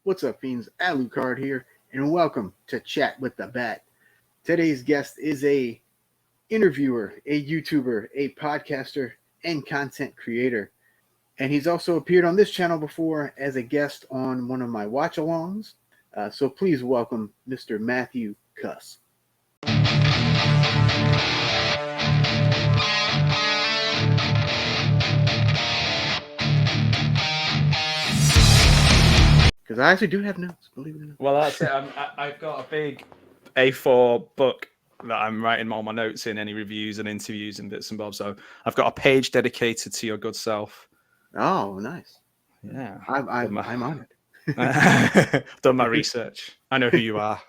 What's up, fiends? Lucard here, and welcome to Chat with the Bat. Today's guest is a interviewer, a YouTuber, a podcaster, and content creator. And he's also appeared on this channel before as a guest on one of my watch-alongs. So please welcome Mr. Matthew Cuss. Because I actually do have notes, believe it or not. Well, that's it. I've got a big A4 book that I'm writing all my notes in, any reviews and interviews and bits and bobs. So I've got a page dedicated to your good self. Oh, nice. Yeah. I'm honored. Done my research. I know who you are.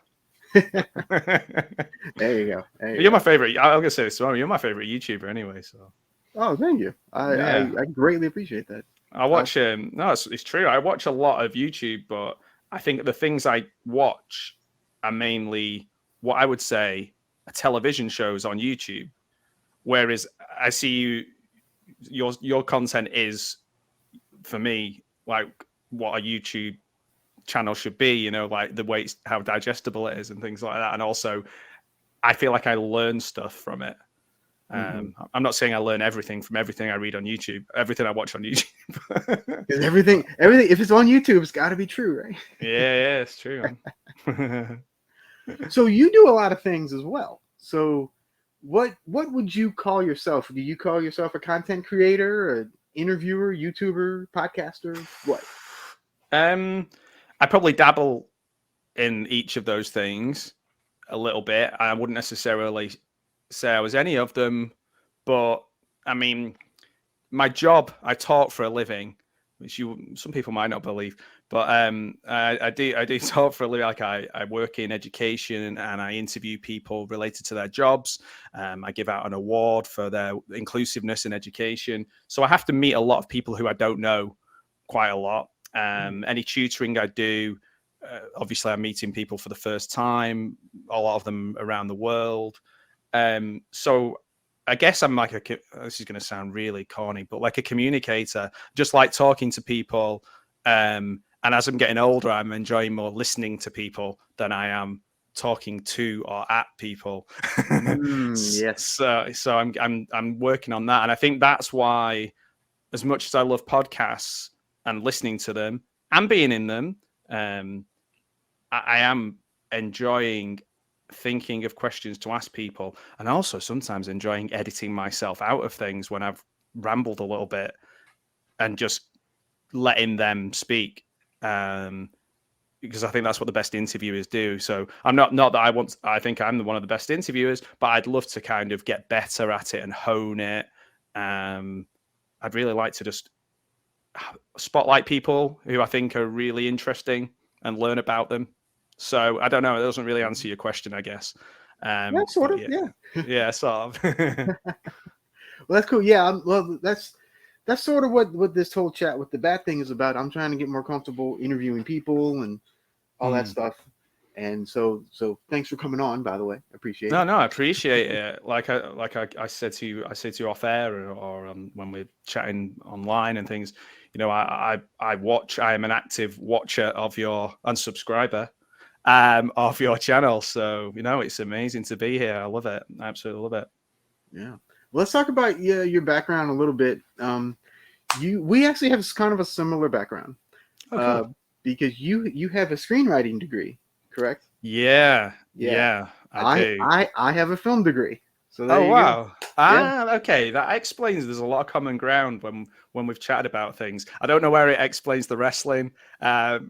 There you go. You're my favorite. I'm going to say this tomorrow. You're my favorite YouTuber anyway. So. Oh, thank you. I greatly appreciate that. I watch no, it's true. I watch a lot of YouTube, but I think the things I watch are mainly what I would say are television shows on YouTube. Whereas I see your content is, for me, like what a YouTube channel should be, you know, like the way how digestible it is and things like that. And also I feel like I learn stuff from it. I'm not saying I learn everything from everything I read on YouTube, everything I watch on YouTube. everything, if it's on YouTube, it's got to be true, right? Yeah, it's true. So you do a lot of things as well. So what would you call yourself? Do you call yourself a content creator, an interviewer, YouTuber, podcaster? What? I probably dabble in each of those things a little bit. I wouldn't necessarily say I was any of them, but I mean, my job, I talk for a living, which some people might not believe, but I do talk for a living. Like I work in education and I interview people related to their jobs. I give out an award for their inclusiveness in education. So I have to meet a lot of people who I don't know quite a lot. Any tutoring I do, obviously I'm meeting people for the first time, a lot of them around the world. So I guess I'm like this is going to sound really corny, but like a communicator, just like talking to people. And as I'm getting older, I'm enjoying more listening to people than I am talking to or at people. Yes. So I'm working on that. And I think that's why, as much as I love podcasts and listening to them and being in them, I am enjoying thinking of questions to ask people, and also sometimes enjoying editing myself out of things when I've rambled a little bit and just letting them speak, because I think that's what the best interviewers do. So I'm not that I think I'm one of the best interviewers, but I'd love to kind of get better at it and hone it. I'd really like to just spotlight people who I think are really interesting and learn about them. So I don't know. It doesn't really answer your question, I guess. Yeah, sort of. Yeah, sort of. Well, that's cool. Yeah. Well, that's sort of what this whole chat with the bat thing is about. I'm trying to get more comfortable interviewing people and all that stuff. And so thanks for coming on, by the way. I appreciate it. No, I appreciate it. Like I said to you off air or when we're chatting online and things. You know, I watch. I am an active watcher of and subscriber of your channel. So, you know, it's amazing to be here. I love it. I absolutely love it. Yeah. Well, let's talk about your background a little bit. We actually have kind of a similar background. Oh, cool. Because you have a screenwriting degree, correct? Yeah. I do. I have a film degree. So wow. Okay. That explains there's a lot of common ground when we've chatted about things. I don't know where it explains the wrestling, but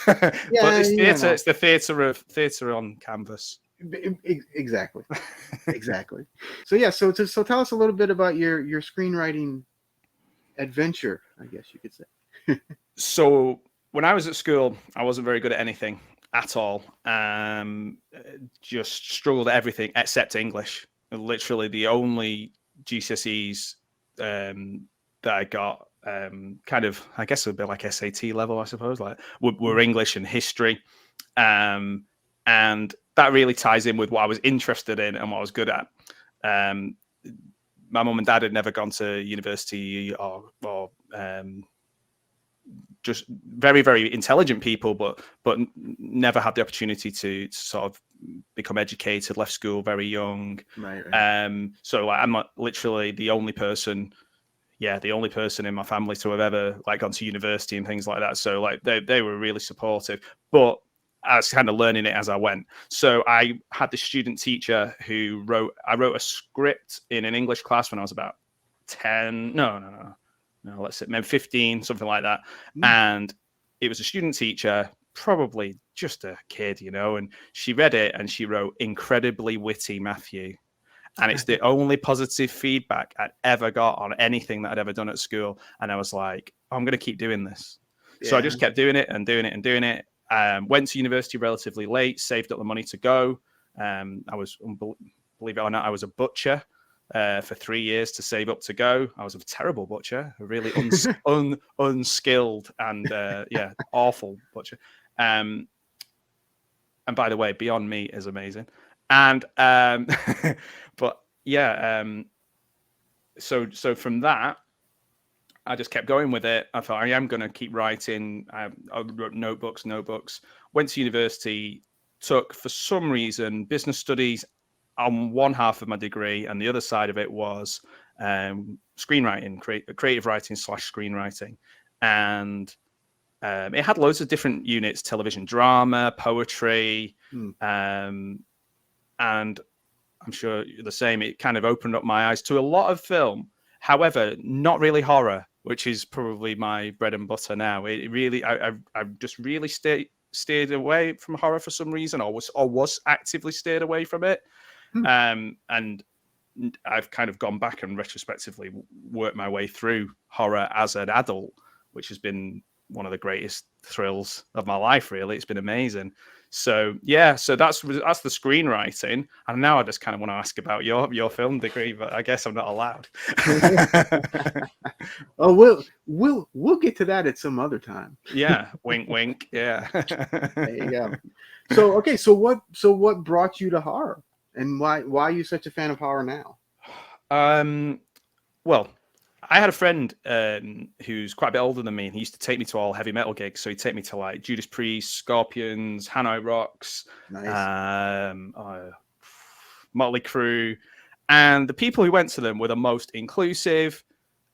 it's theatre. It's the theatre on canvas. Exactly. Exactly. So tell us a little bit about your screenwriting adventure, I guess you could say. So when I was at school, I wasn't very good at anything at all. Just struggled at everything except English. Literally the only GCSEs that I got, kind of, I guess it would be like SAT level, I suppose, like were English and history. And that really ties in with what I was interested in and what I was good at. My mum and dad had never gone to university or just very, very intelligent people, but never had the opportunity to sort of become educated, left school very young. Right. So like, I'm literally the only person in my family to have ever like gone to university and things like that. So like they were really supportive, but I was kind of learning it as I went. So I had this student teacher who I wrote a script in an English class when I was about 10. No, let's say maybe 15, something like that. And it was a student teacher, probably just a kid, and she read it and she wrote, "Incredibly witty, Matthew." And it's the only positive feedback I'd ever got on anything that I'd ever done at school. And I was like, I'm going to keep doing this. Yeah. So I just kept doing it and doing it and doing it. Went to university relatively late, saved up the money to go. I was, believe it or not, I was a butcher for 3 years to save up to go. I was a terrible butcher, a really unskilled and awful butcher. And by the way, Beyond Meat is amazing. And but yeah, so from that, I just kept going with it. I thought I am going to keep writing. I wrote notebooks. Went to university, took for some reason business studies on one half of my degree, and the other side of it was screenwriting, creative writing / screenwriting, and it had loads of different units: television drama, poetry, and I'm sure you're the same. It kind of opened up my eyes to a lot of film. However, not really horror, which is probably my bread and butter now. It really, I just really steered away from horror for some reason, or was actively steered away from it. And I've kind of gone back and retrospectively worked my way through horror as an adult, which has been one of the greatest thrills of my life. Really, it's been amazing. So yeah, so that's the screenwriting, and now I just kind of want to ask about your film degree, but I guess I'm not allowed. Oh, we'll get to that at some other time. Yeah, wink, wink. Yeah. There you go. So okay, so what brought you to horror, and why are you such a fan of horror now? Well, I had a friend who's quite a bit older than me, and he used to take me to all heavy metal gigs. So he'd take me to like Judas Priest, Scorpions, Hanoi Rocks, nice. Motley Crue. And the people who went to them were the most inclusive.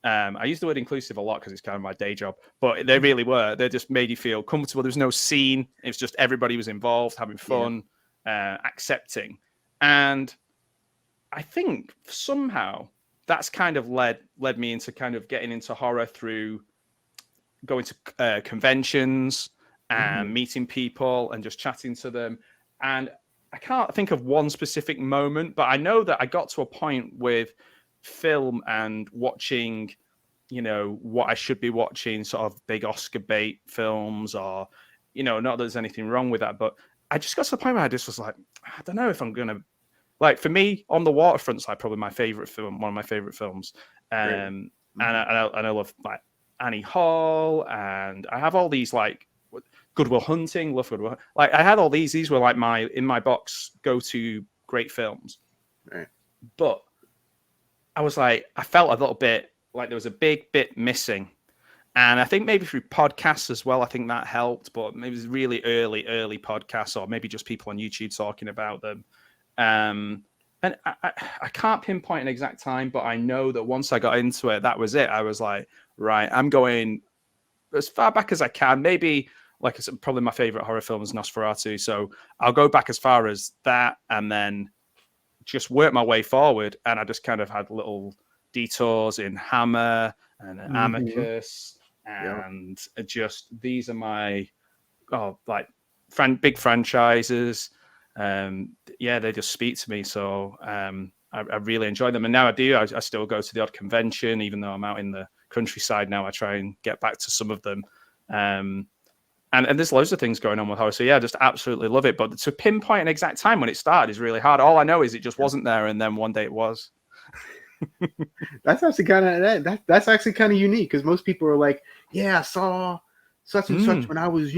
I use the word inclusive a lot because it's kind of my day job, but they really were. They just made you feel comfortable. There was no scene. It was just everybody was involved, having fun, accepting. And I think somehow that's kind of led me into kind of getting into horror through going to conventions and meeting people and just chatting to them. And I can't think of one specific moment, but I know that I got to a point with film and watching, what I should be watching, sort of big Oscar bait films, or, not that there's anything wrong with that, but I just got to the point where I just was like, I don't know if I'm going to, like, for me, On the Waterfront's like probably my favorite film, one of my favorite films. And I love like Annie Hall, and I have all these like Good Will Hunting, love Good Will. Like I had all these. These were like in my box go-to great films. Right. But I was like, I felt a little bit like there was a big bit missing. And I think maybe through podcasts as well, I think that helped. But maybe it was really early podcasts, or maybe just people on YouTube talking about them. And I can't pinpoint an exact time, but I know that once I got into it, that was it. I was like, right, I'm going as far back as I can. Maybe, like I said, probably my favorite horror film is Nosferatu. So I'll go back as far as that and then just work my way forward. And I just kind of had little detours in Hammer and Amicus. And just, these are my, big franchises. They just speak to me. So I really enjoy them. And now I do. I still go to the odd convention, even though I'm out in the countryside now. I try and get back to some of them. And there's loads of things going on with horror. So yeah, I just absolutely love it. But to pinpoint an exact time when it started is really hard. All I know is it just wasn't there, and then one day it was. That's actually kind of unique, because most people are like, yeah, I saw such and such when I was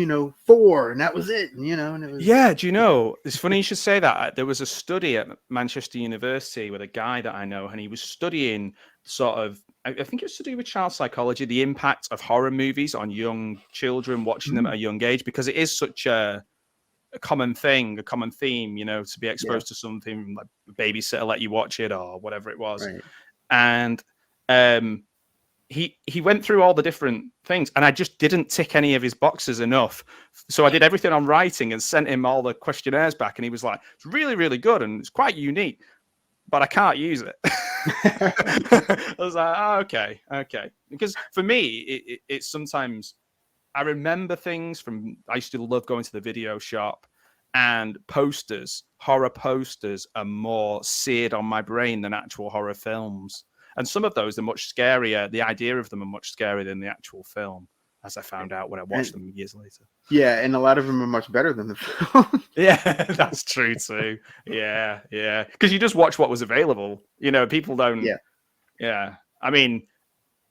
4, and that was it. And it was. Yeah, do you know, it's funny you should say that. There was a study at Manchester University with a guy that I know, and he was studying sort of I think it's to do with child psychology, the impact of horror movies on young children watching them at a young age, because it is such a common thing, a common theme, to be exposed to something like babysitter let you watch it or whatever it was. Right. And he went through all the different things, and I just didn't tick any of his boxes enough. So I did everything on writing and sent him all the questionnaires back, and he was like, it's really, really good and it's quite unique, but I can't use it. I was like, oh, okay. Because for me, it's sometimes I remember things from, I used to love going to the video shop, and horror posters are more seared on my brain than actual horror films. And some of those are much scarier. The idea of them are much scarier than the actual film, as I found out when I watched them years later. Yeah, and a lot of them are much better than the film. Yeah, that's true too. Yeah. Because you just watch what was available. People don't. Yeah. I mean,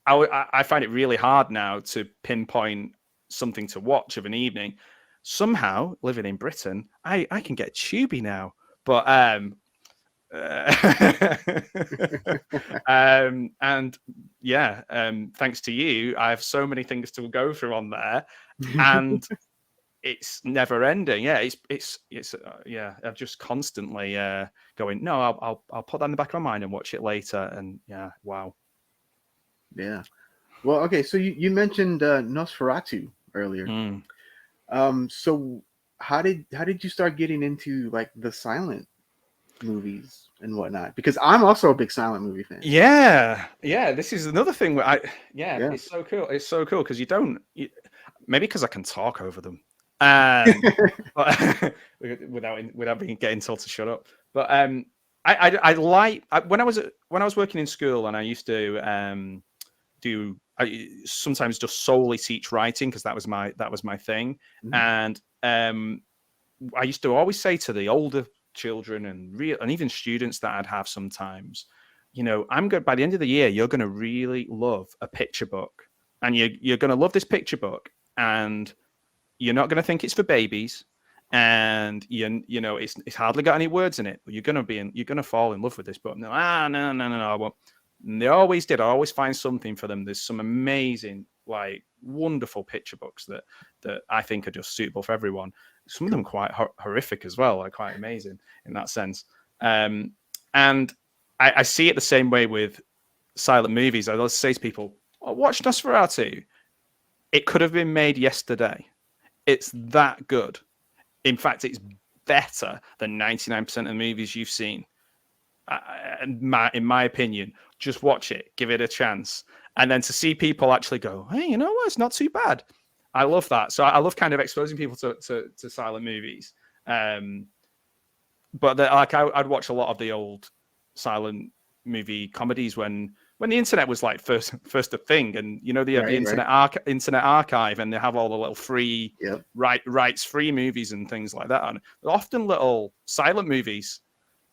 I find it really hard now to pinpoint something to watch of an evening. Somehow, living in Britain, I can get Tubi now, but and yeah, thanks to you, I have so many things to go through on there, and it's never ending. Yeah, it's I'm just constantly going, no, I'll put that in the back of my mind and watch it later. And yeah, wow. Yeah. Well, okay, so you mentioned Nosferatu earlier. So how did you start getting into like the silent movies and whatnot? Because I'm also a big silent movie fan. Yeah. This is another thing where it's so cool. It's so cool because maybe because I can talk over them, but without getting told to shut up. But I like when I was working in school, and I used to I sometimes just solely teach writing because that was my thing. And I used to always say to the older children and even students that I'd have sometimes, I'm good. By the end of the year, you're going to really love a picture book, and you're going to love this picture book, and you're not going to think it's for babies, and it's hardly got any words in it, but you're going to fall in love with this book. And no, I won't. And they always did. I always find something for them. There's some amazing, like, wonderful picture books that I think are just suitable for everyone. Some of them quite horrific as well, like quite amazing in that sense. And I see it the same way with silent movies. I always say to people, watch Nosferatu. It could have been made yesterday. It's that good. In fact, it's better than 99% of the movies you've seen. In my opinion, just watch it, give it a chance, and then to see people actually go, hey, you know what, it's not too bad. I love that. So I love kind of exposing people to silent movies. But I'd watch a lot of the old silent movie comedies when the internet was like first a thing, and they have the internet archive, and they have all the little free rights free movies and things like that. And often little silent movies.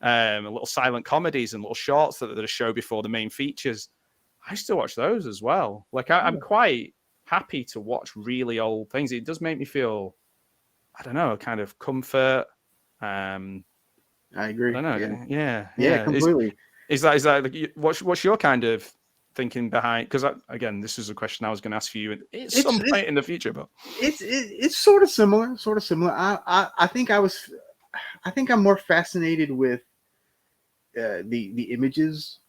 Little silent comedies and little shorts that are show before the main features. I still watch those as well. Like I'm quite happy to watch really old things. It does make me feel, I don't know, kind of comfort. I agree. I don't know. Yeah, completely. Is that what's your kind of thinking behind? Because again, this is a question I was going to ask for you at some point in the future, but it's sort of similar. I think I'm more fascinated with the images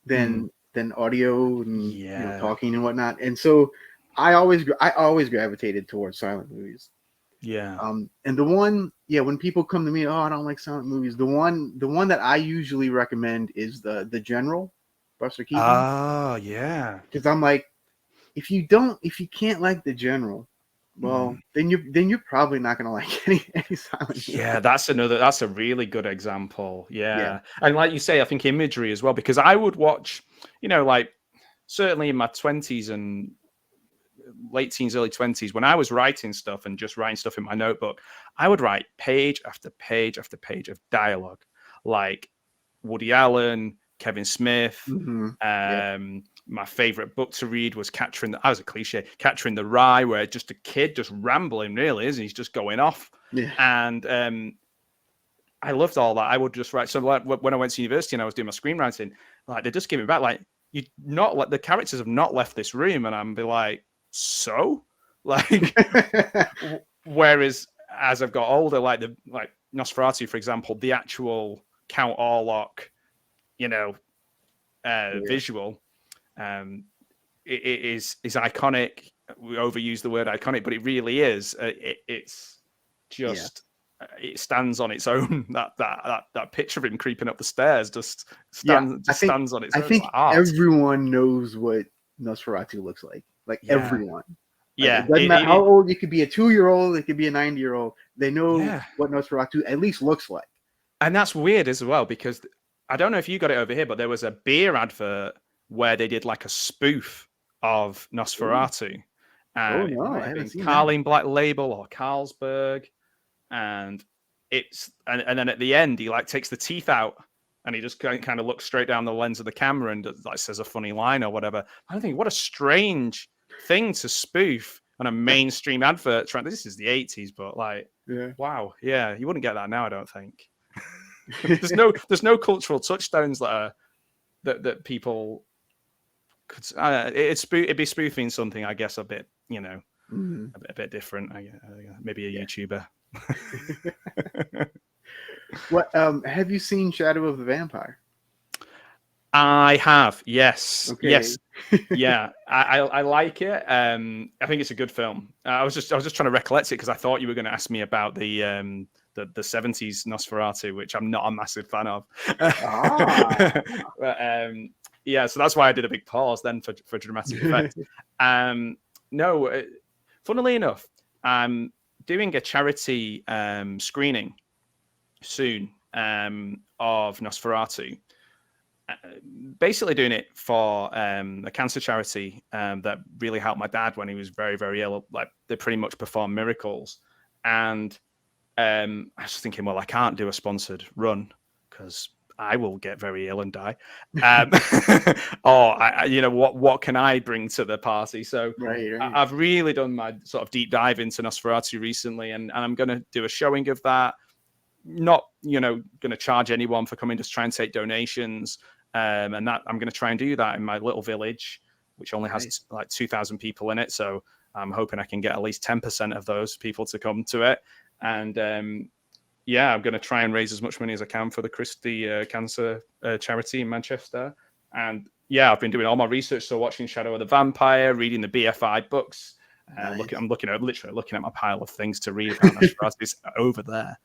than audio and talking and whatnot, and so I always gravitated towards silent movies. And the one when people come to me, I don't like silent movies, the one that I usually recommend is the General, Buster Keaton. Because I'm like, if you can't like the General, well, then you're probably not going to like any silent movie. Yeah, that's a really good example. Yeah. And like you say, I think imagery as well, because I would watch, like certainly in my 20s and late teens, early 20s, when I was writing stuff and just writing stuff in my notebook, I would write page after page after page of dialogue, like Woody Allen, Kevin Smith. My favorite book to read was Catcher in the Rye, where just a kid just rambling, really, isn't he? He's just going off. And I loved all that. I would just write. So like, when I went to university and I was doing my screenwriting, like they just give me back, like, you not let the characters have not left this room, and I'm be like, so like, whereas as I've got older, like Nosferatu, for example, the actual Count Orlok, visual, it is iconic. We overuse the word iconic, but it really is. It's just it stands on its own. That picture of him creeping up the stairs just stands on its own. I think everyone knows what Nosferatu looks like. Like everyone. Yeah, it doesn't matter how old. It could be a 2-year-old. It could be a 90-year-old. They know what Nosferatu at least looks like. And that's weird as well, because I don't know if you got it over here, but there was a beer advert where they did like a spoof of Nosferatu. Oh no, I haven't seen Carling Black Label or Carlsberg, and and then at the end he like takes the teeth out and he just kind of looks straight down the lens of the camera and like says a funny line or whatever. I think what a strange thing to spoof on a mainstream advert. This is the 80s, but like, wow, yeah, you wouldn't get that now, I don't think. there's no cultural touchstones that people could. It'd be spoofing something, I guess, a bit, a bit different. Maybe a YouTuber. What have you seen Shadow of the Vampire? I have, yes. Okay. Yes, yeah. I like it. I think it's a good film. I was just trying to recollect it because I thought you were going to ask me about the 70s Nosferatu, which I'm not a massive fan of. But, yeah, so that's why I did a big pause then for dramatic effect. No, funnily enough, I'm doing a charity screening soon of Nosferatu. Basically doing it for a cancer charity that really helped my dad when he was very, very ill. Like, they pretty much perform miracles. And I was thinking, well, I can't do a sponsored run because I will get very ill and die. Or what can I bring to the party? So right. I've really done my sort of deep dive into Nosferatu recently, and I'm going to do a showing of that. Not going to charge anyone for coming, just try and take donations. And that I'm going to try and do that in my little village, which only has like 2,000 people in it. So I'm hoping I can get at least 10% of those people to come to it. And I'm going to try and raise as much money as I can for the Christie Cancer charity in Manchester. And I've been doing all my research. So watching Shadow of the Vampire, reading the BFI books. I'm literally looking at my pile of things to read about Nosferatu over there.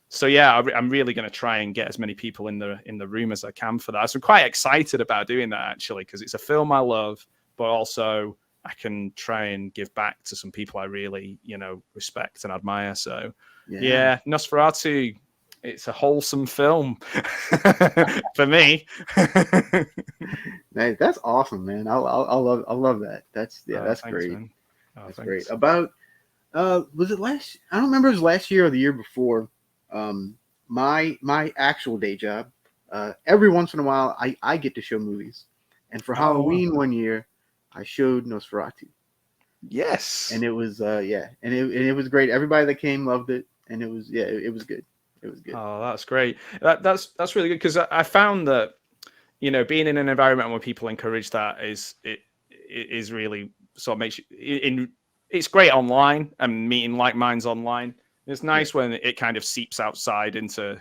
So I'm really going to try and get as many people in the room as I can for that. So I'm quite excited about doing that, actually, because it's a film I love, but also I can try and give back to some people I really, respect and admire. So Nosferatu, it's a wholesome film for me. That's awesome, man. I love that. That's thanks, great. Man. That's great. About was it last? I don't remember if it was last year or the year before. My actual day job. Every once in a while, I get to show movies, and for Halloween one year, I showed Nosferatu. Yes, and it was it was great. Everybody that came loved it, and it was good. It was good. Oh, that's great. That's really good, because I found that being in an environment where people encourage that is really sort of makes you it's great online and meeting like minds online. It's nice when it kind of seeps outside into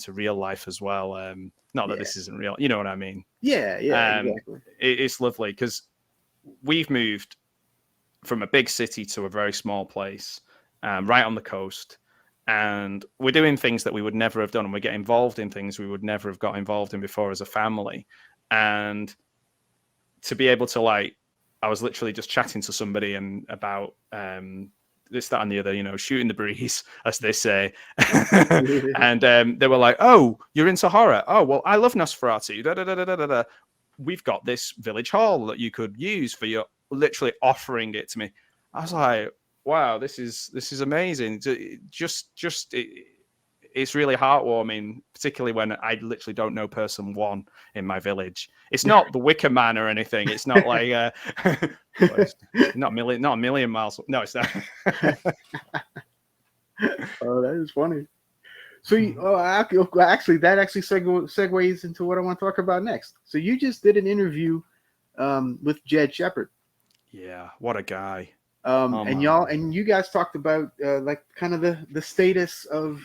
real life as well. Not that this isn't real, you know what I mean? Yeah, exactly. It's lovely because we've moved from a big city to a very small place, right on the coast, and we're doing things that we would never have done, and we get involved in things we would never have got involved in before as a family. And to be able to, like, I was literally just chatting to somebody and about this, that, and the other, shooting the breeze, as they say. And they were like, "Oh, you're into horror? Oh, well, I love Nosferatu. Da, da, da, da, da, da. We've got this village hall that you could use for your," literally offering it to me. I was like, wow, this is amazing. It's really heartwarming, particularly when I literally don't know person one in my village. It's not the Wicker Man or anything. It's not like not a million miles. No, it's not. Oh, that is funny. So actually, that actually segues into what I want to talk about next. So you just did an interview with Jed Shepherd. Yeah, what a guy. And you guys talked about like kind of the status of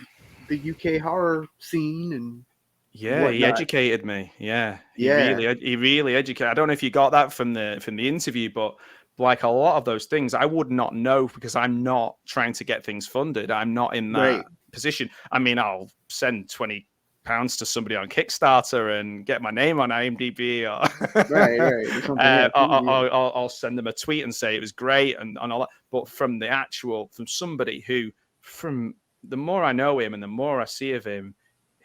the UK horror scene and Yeah, he whatnot. educated me. Yeah, Yeah, he really educated. I don't know if you got that from the interview, but like a lot of those things, I would not know because I'm not trying to get things funded. I'm not in right, that position. I mean, I'll send £20 to somebody on Kickstarter and get my name on IMDb, or right, or something. Yeah, I'll send them a tweet and say it was great and all that. But from somebody who, from the more I know him and the more I see of him,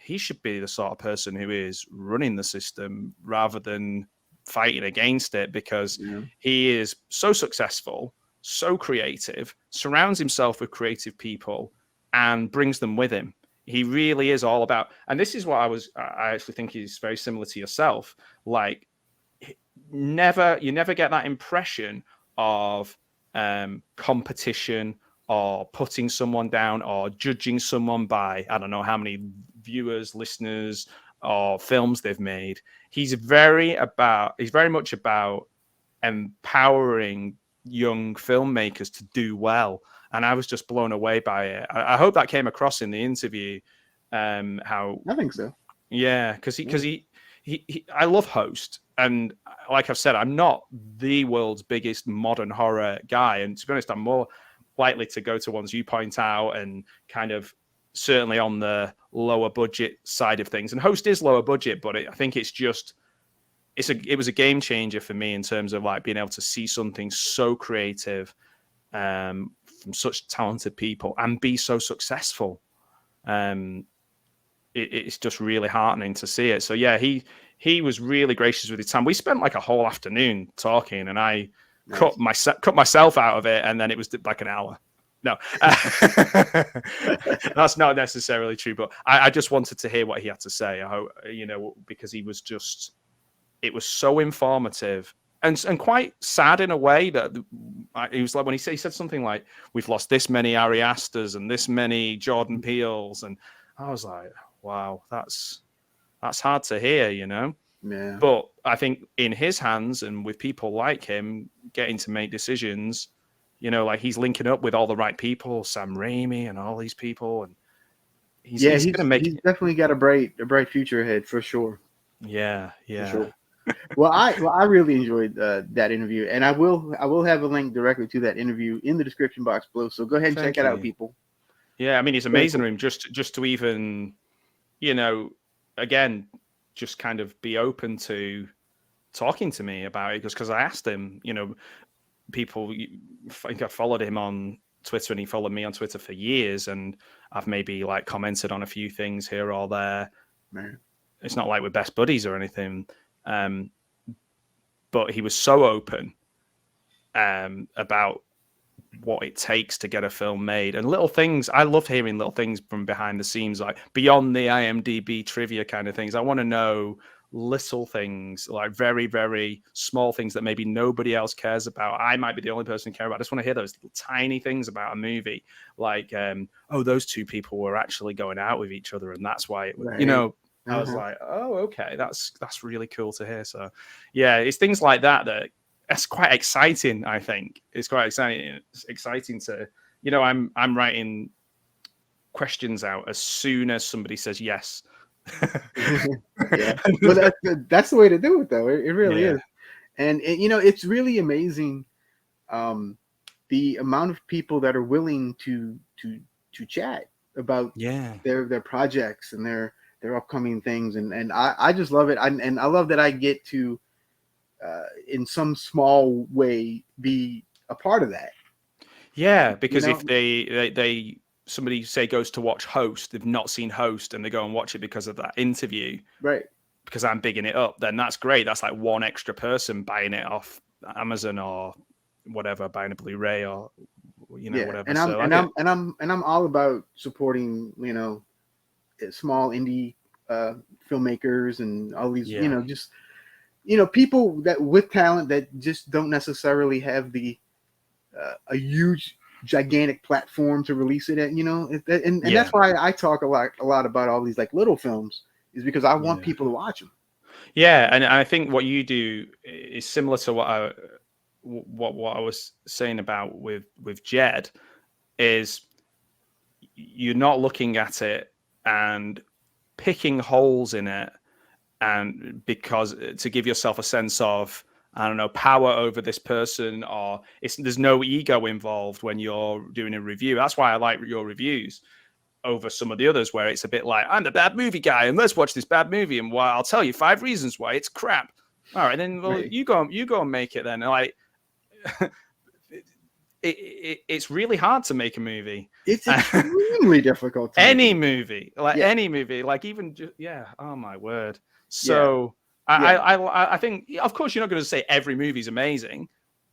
he should be the sort of person who is running the system rather than fighting against it, because yeah. he is so successful, so creative, surrounds himself with creative people and brings them with him. He really is all about, and this is what I actually think is very similar to yourself. Like, you never get that impression of competition or putting someone down or judging someone by, I don't know how many viewers, listeners, or films they've made. He's very much about empowering young filmmakers to do well. And I was just blown away by it. I hope that came across in the interview. How I think so. Yeah, because he I love Host, and like I've said, I'm not the world's biggest modern horror guy, and to be honest, I'm more likely to go to ones you point out and kind of certainly on the lower budget side of things. And Host is lower budget, but I think it's just it was a game changer for me in terms of like being able to see something so creative from such talented people and be so successful. It's just really heartening to see it. So yeah, he was really gracious with his time. We spent like a whole afternoon talking, and I cut myself out of it, and then it was like an hour. No, that's not necessarily true, but I just wanted to hear what he had to say. I hope, because it was so informative and quite sad in a way that he was like, when he said something like, we've lost this many Ari Asters and this many Jordan Peels, and I was like, wow, that's hard to hear, Yeah. But I think in his hands and with people like him getting to make decisions, like he's linking up with all the right people, Sam Raimi and all these people, and he's gonna make. He's definitely got a bright future ahead for sure. Yeah. For sure. Well, I really enjoyed that interview, and I will have a link directly to that interview in the description box below. So go ahead and check it out, people. Yeah, I mean, it's amazing of him just to even, again, just kind of be open to talking to me about it, because I asked him, people, I think I followed him on Twitter and he followed me on Twitter for years, and I've maybe like commented on a few things here or there. Man. It's not like we're best buddies or anything, but he was so open about what it takes to get a film made, and little things. I love hearing little things from behind the scenes, like beyond the IMDb trivia kind of things. I want to know little things, like very, very small things that maybe nobody else cares about. I might be the only person who cares about. I just want to hear those tiny things about a movie, like, those two people were actually going out with each other, and that's why it was, Right. I was like, oh, okay, that's really cool to hear. So, yeah, it's things like that's quite exciting. I think it's quite exciting. It's exciting to, I'm writing questions out as soon as somebody says yes. Yeah, well, that's the way to do it, though. It really is, and it's really amazing, the amount of people that are willing to chat about their projects and their upcoming things, and I just love it. And I love that I get to, in some small way, be a part of that. Yeah, because if they somebody say goes to watch Host, they've not seen Host, and they go and watch it because of that interview, right? Because I'm bigging it up, then that's great. That's like one extra person buying it off Amazon or whatever, buying a Blu-ray or whatever. And I'm all about supporting small indie filmmakers and all these just people that with talent that just don't necessarily have the a huge gigantic platform to release it at, and Yeah. that's why I talk a lot about all these like little films, is because I want Yeah. people to watch them. Yeah, and I think what you do is similar to what I was saying about with Jed, is you're not looking at it and picking holes in it, and because to give yourself a sense of, I don't know, power over this person, or there's no ego involved when you're doing a review. That's why I like your reviews over some of the others, where it's a bit like, I'm the bad movie guy and let's watch this bad movie and why I'll tell you 5 reasons why it's crap. All right, then Right. you go and make it then. Like it's really hard to make a movie. It's extremely difficult to any movie, like even oh my word. So I think, of course, you're not going to say every movie's amazing.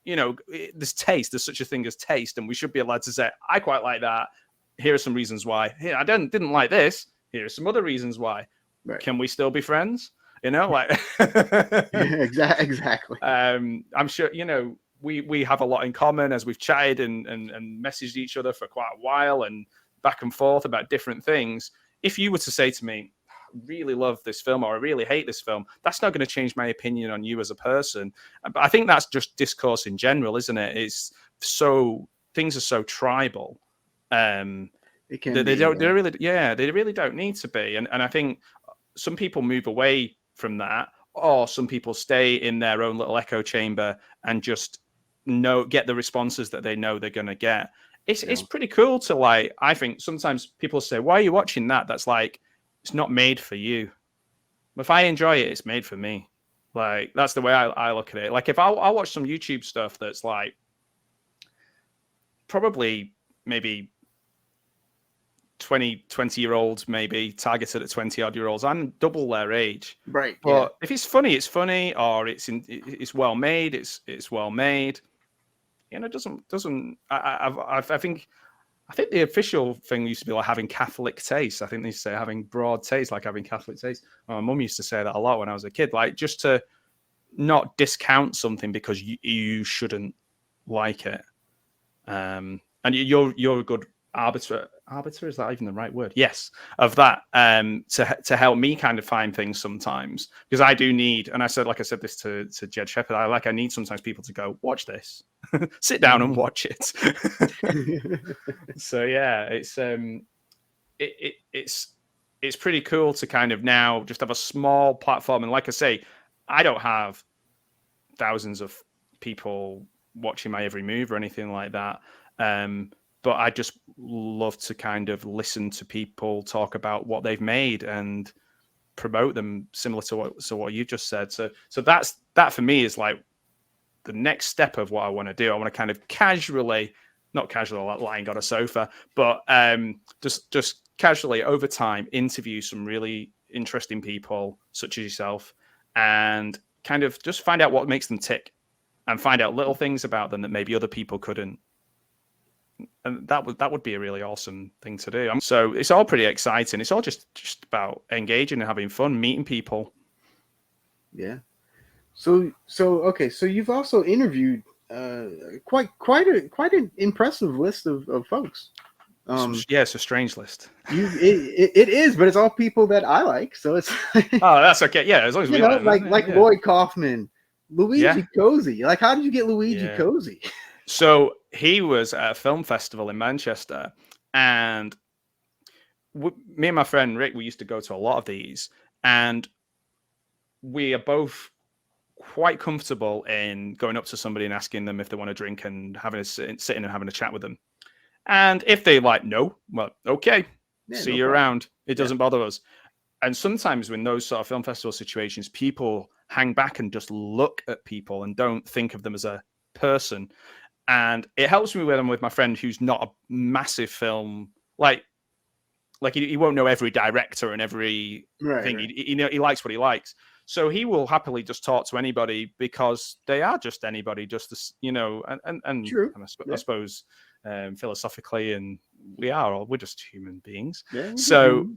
There's taste. There's such a thing as taste, and we should be allowed to say, I quite like that. Here are some reasons why. Here, I didn't like this. Here are some other reasons why. Right. Can we still be friends? Like exactly. I'm sure we have a lot in common, as we've chatted and messaged each other for quite a while and back and forth about different things. If you were to say to me, I really love this film or I really hate this film, that's not going to change my opinion on you as a person. But I think that's just discourse in general, isn't it? It's so, things are so tribal. It can they really don't need to be. And I think some people move away from that, or some people stay in their own little echo chamber and just get the responses that they know they're going to get. It's pretty cool to, like, I think sometimes people say, why are you watching that? That's like, it's not made for you. If I enjoy it, it's made for me. Like, that's the way I look at it. Like, if I'll watch some YouTube stuff that's like probably maybe 20-year-olds, maybe targeted at 20-odd-year-olds. I'm double their age. Right. But if it's funny, it's funny, or it's well made, it's well made. It doesn't. I think the official thing used to be like having Catholic taste. I think they used to say having broad taste, like having Catholic taste. My mum used to say that a lot when I was a kid, like just to not discount something because you shouldn't like it. And you're a good arbiter, is that even the right word? Yes, of that, to help me kind of find things sometimes, because I do need, and I said this to Jed Shepherd, I need sometimes people to go, watch this, sit down and watch it. So yeah, it's pretty cool to kind of now just have a small platform, and like I say, I don't have thousands of people watching my every move or anything like that. But I just love to kind of listen to people talk about what they've made and promote them, similar to what you just said. So that for me is like the next step of what I want to do. I want to kind of not casually like lying on a sofa, but just casually over time interview some really interesting people such as yourself, and kind of just find out what makes them tick, and find out little things about them that maybe other people couldn't. And that would be a really awesome thing to do. So it's all pretty exciting. It's all just about engaging and having fun, meeting people. Yeah. So okay. So you've also interviewed quite an impressive list of folks. It's a strange list. It is, but it's all people that I like. So it's oh, that's okay. Yeah, as long as we like Lloyd Kaufman, Luigi Cozy. Like, how did you get Luigi Cozy? So he was at a film festival in Manchester, and me and my friend Rick, we used to go to a lot of these, and we are both quite comfortable in going up to somebody and asking them if they want a drink and sitting and having a chat with them. And if they like, no, well, okay, see you around. It doesn't bother us. And sometimes when those sort of film festival situations, people hang back and just look at people and don't think of them as a person. And it helps me with my friend who's not a massive film, like he won't know every director and every thing. Right. He likes what he likes. So he will happily just talk to anybody because they are just anybody, just as, and True. I suppose philosophically, and we're just human beings. Yeah, so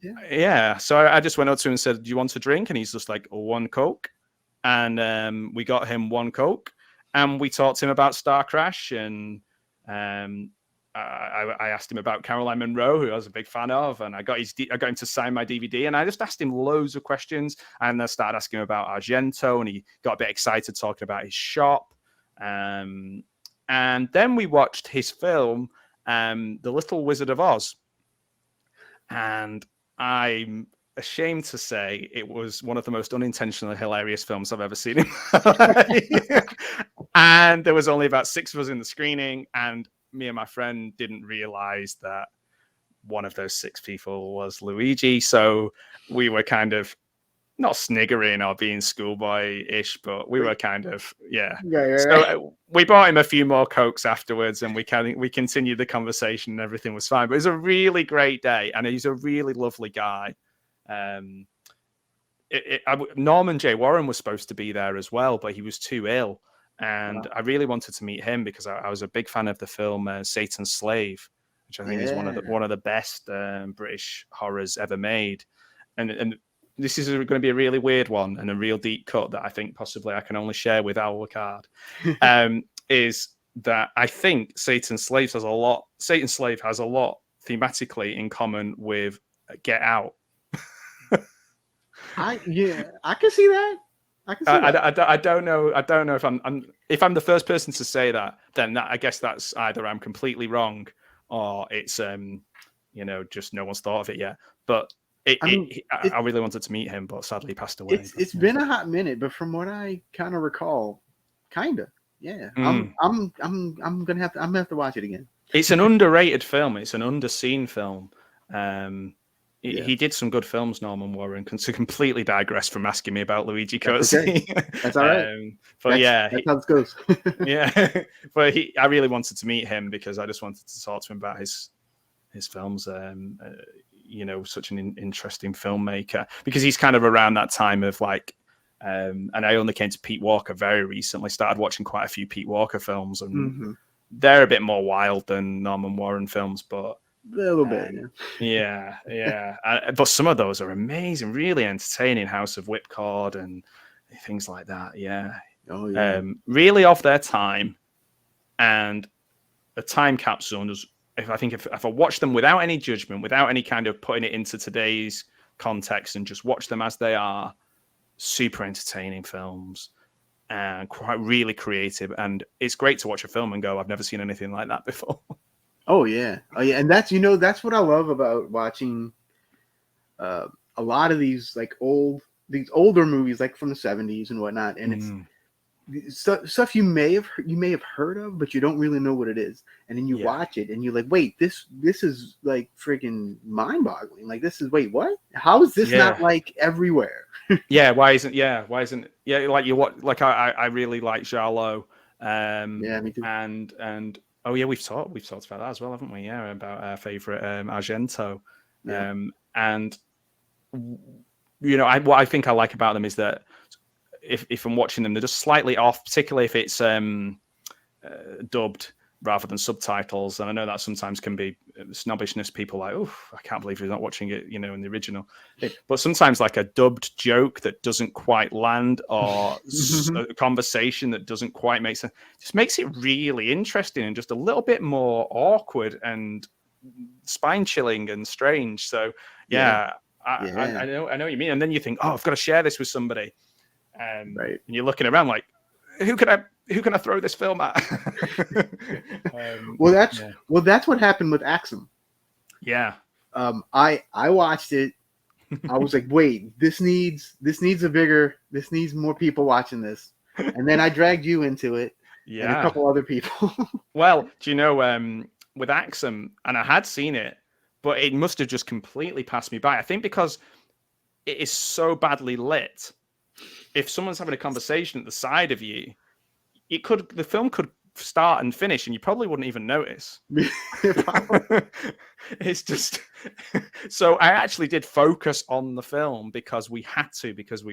so I just went up to him and said, do you want a drink? And he's just like, one Coke. And we got him one Coke, and we talked to him about Star Crash, and I asked him about Caroline Munro, who I was a big fan of, and I got him to sign my DVD, and I just asked him loads of questions, and I started asking him about Argento, and he got a bit excited talking about his shop. And then we watched his film, The Little Wizard of Oz, and I'm ashamed to say it was one of the most unintentionally hilarious films I've ever seen in my life. And there was only about 6 of us in the screening, and me and my friend didn't realize that one of those 6 people was Luigi. So we were kind of not sniggering or being schoolboy-ish, but we were kind of, yeah. So we bought him a few more Cokes afterwards, and we continued the conversation, and everything was fine. But it was a really great day, and he's a really lovely guy. Norman J. Warren was supposed to be there as well, but he was too ill. And I really wanted to meet him because I was a big fan of the film Satan's Slave, which I think is one of the best British horrors ever made. And this is going to be a really weird one and a real deep cut that I think possibly I can only share with Al Lucard. Is that I think Satan's Slave has a lot thematically in common with Get Out. I can see that. I don't know if I'm the first person to say that, then I guess that's either I'm completely wrong or it's just no one's thought of it yet. But I really wanted to meet him, but sadly he passed away. It's been a hot minute, but from what I kind of recall, yeah. I'm gonna have to watch it again. It's an underrated film. It's an underseen film. He did some good films, Norman Warren. To completely digress from asking me about Luigi Coetzee. That's all right. But that's how it goes. Yeah, but I really wanted to meet him because I just wanted to talk to him about his films. Such an interesting filmmaker because he's kind of around that time of like, and I only came to Pete Walker very recently. Started watching quite a few Pete Walker films, and they're a bit more wild than Norman Warren films, but. A little bit, yeah. But some of those are amazing, really entertaining. House of Whipcord and things like that. Yeah. Oh yeah. Really of their time, and a time capsule. If I watch them without any judgment, without any kind of putting it into today's context, and just watch them as they are, super entertaining films and quite really creative. And it's great to watch a film and go, I've never seen anything like that before. Oh yeah, and that's what I love about watching a lot of these older movies like from the 70s and whatnot, and it's stuff you may have heard of, but you don't really know what it is, and then you watch it and you're like, wait, this is like freaking mind-boggling. Like this is what? How is this not like everywhere? Why isn't like you what like I really like Jarlo. Me too. And oh yeah, we've talked about that as well, haven't we? Yeah, about our favorite Argento. And what I think I like about them is that if I'm watching them, they're just slightly off, particularly if it's dubbed rather than subtitles. And I know that sometimes can be snobbishness. People like, oh, I can't believe you're not watching it, in the original. But sometimes like a dubbed joke that doesn't quite land, or a conversation that doesn't quite make sense, just makes it really interesting and just a little bit more awkward and spine chilling and strange. So I know what you mean. And then you think, oh, I've got to share this with somebody. Right. And you're looking around like, who can I throw this film at? Well, that's what happened with Axum. Yeah. I watched it. I was like, wait, this needs more people watching this. And then I dragged you into it. Yeah. And a couple other people. Well, do you know, with Axum, and I had seen it, but it must have just completely passed me by. I think because it is so badly lit. If someone's having a conversation at the side of you, the film could start and finish, and you probably wouldn't even notice. It's just so I actually did focus on the film because we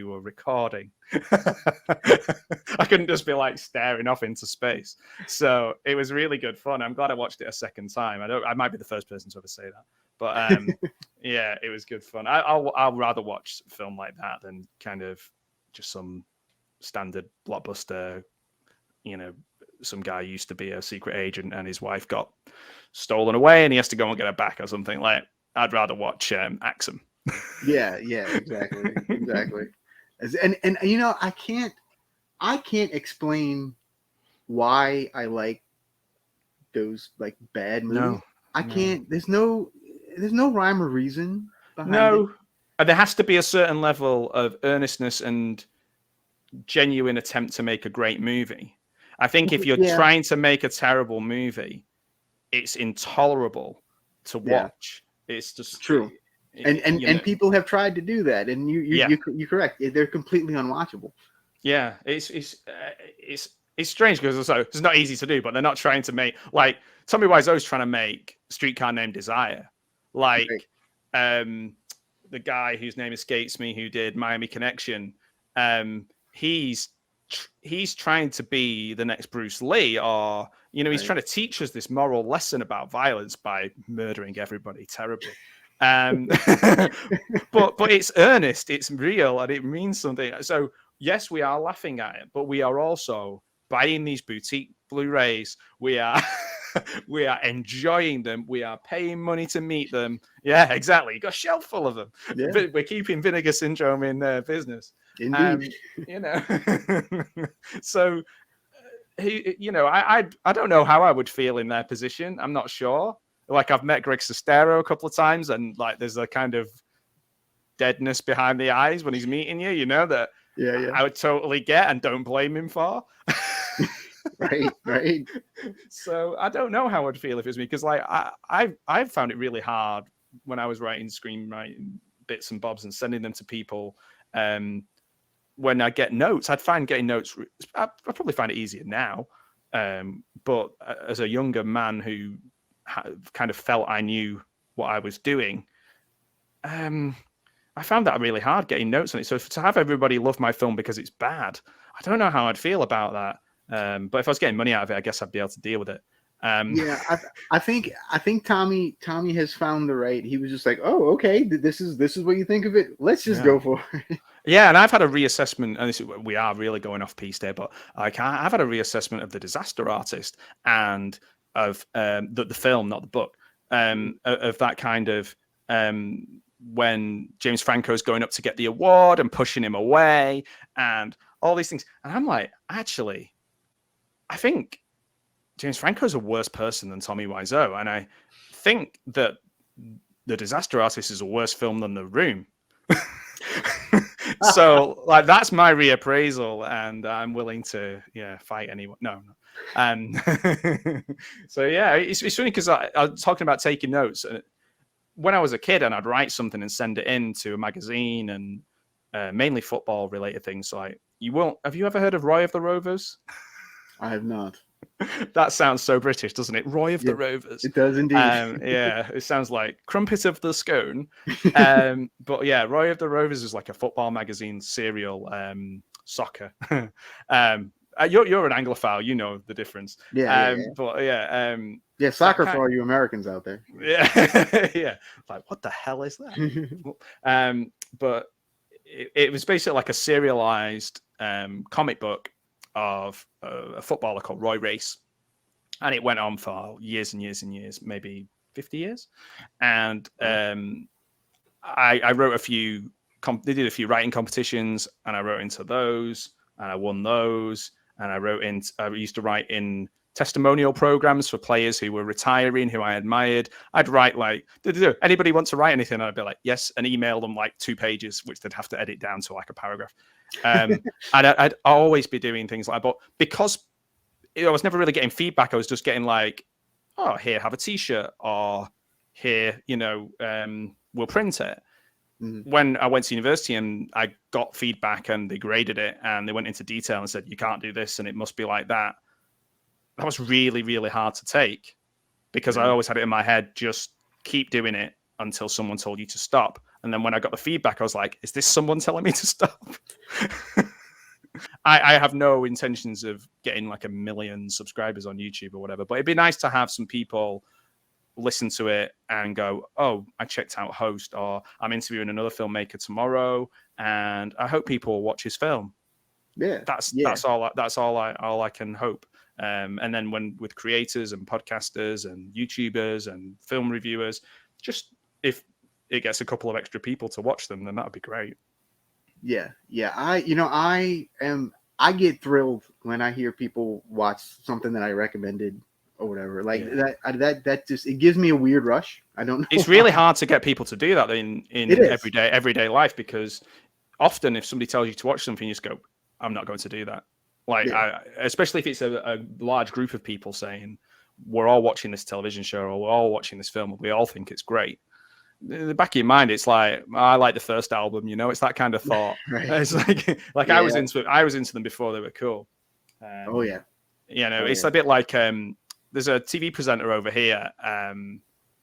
were recording. I couldn't just be like staring off into space. So it was really good fun. I'm glad I watched it a second time. I might be the first person to ever say that, but yeah, it was good fun. I'll rather watch a film like that than kind of just some standard blockbuster, some guy used to be a secret agent and his wife got stolen away and he has to go and get her back or something. Like, I'd rather watch Axum. Yeah, exactly. And you know, I can't explain why I like those like bad movies. No, I can't. There's no rhyme or reason behind it. No, there has to be a certain level of earnestness and genuine attempt to make a great movie. I think if you're trying to make a terrible movie, it's intolerable to watch. It's just true. And people have tried to do that, and you're correct. They're completely unwatchable. Yeah, it's strange because it's not easy to do, but they're not trying to make, like, Tommy Wiseau's trying to make Streetcar Named Desire, like the guy whose name escapes me who did Miami Connection. He's trying to be the next Bruce Lee, or he's trying to teach us this moral lesson about violence by murdering everybody terribly. But it's earnest, it's real, and it means something. So yes, we are laughing at it, but we are also buying these boutique Blu-rays. We are enjoying them. We are paying money to meet them. Yeah, exactly. You got a shelf full of them. Yeah. We're keeping Vinegar Syndrome in business. Indeed. So I don't know how I would feel in their position. I'm not sure. Like, I've met Greg Sestero a couple of times, and like there's a kind of deadness behind the eyes when he's meeting you, that I would totally get and don't blame him for. Right. So I don't know how I'd feel if it was me, because like I found it really hard when I was writing screenwriting bits and bobs and sending them to people. When I get notes, I'd find getting notes. I probably find it easier now, but as a younger man who kind of felt I knew what I was doing, I found that really hard getting notes on it. So to have everybody love my film because it's bad, I don't know how I'd feel about that. But if I was getting money out of it, I guess I'd be able to deal with it. I think Tommy has found the right. He was just like, oh, okay, this is what you think of it. Let's just go for it. Yeah, and I've had a reassessment, and we are really going off piece there, but like I've had a reassessment of The Disaster Artist and of the film, not the book, of that kind of when James Franco's going up to get the award and pushing him away and all these things. And I'm like, actually, I think James Franco's a worse person than Tommy Wiseau. And I think that The Disaster Artist is a worse film than The Room. So like that's my reappraisal, and I'm willing to fight anyone. No. So yeah, it's funny because I was talking about taking notes. When I was a kid, and I'd write something and send it in to a magazine, and mainly football related things. Like, have you ever heard of Roy of the Rovers? I have not. That sounds so British, doesn't it? Roy of the Rovers. It does indeed. Yeah, it sounds like Crumpet of the Scone. But yeah, Roy of the Rovers is like a football magazine, serial soccer. You're an Anglophile, you know the difference. But soccer for all you Americans out there. Yeah. Like, what the hell is that? But it was basically like a serialized comic book of a footballer called Roy Race, and it went on for years and years and years, maybe 50 years. And I wrote a few. They did a few writing competitions, and I wrote into those, and I won those. And I used to write in testimonial programs for players who were retiring, who I admired. I'd write like, anybody want to write anything? And I'd be like, yes, and email them like 2 pages, which they'd have to edit down to like a paragraph. And I'd always be doing things like that. But because I was never really getting feedback, I was just getting like, oh, here, have a T-shirt, or here, we'll print it. Mm-hmm. When I went to university and I got feedback and they graded it and they went into detail and said, you can't do this and it must be like that. That was really, really hard to take, because I always had it in my head, just keep doing it until someone told you to stop. And then when I got the feedback, I was like, is this someone telling me to stop? I have no intentions of getting like 1 million subscribers on YouTube or whatever, but it'd be nice to have some people listen to it and go, oh, I checked out Host, or I'm interviewing another filmmaker tomorrow, and I hope people will watch his film. That's all I can hope. And then when with creators and podcasters and YouTubers and film reviewers, just if it gets a couple of extra people to watch them, then that'd be great. Yeah. I get thrilled when I hear people watch something that I recommended or whatever. Like that just, it gives me a weird rush. I don't know. It's really hard to get people to do that in everyday life, because often if somebody tells you to watch something, you just go, I'm not going to do that. Like, especially if it's a large group of people saying, we're all watching this television show or we're all watching this film and we all think it's great. In the back of your mind, it's like, I like the first album, it's that kind of thought. Right. It's like I was into them before they were cool. It's a bit like there's a TV presenter over here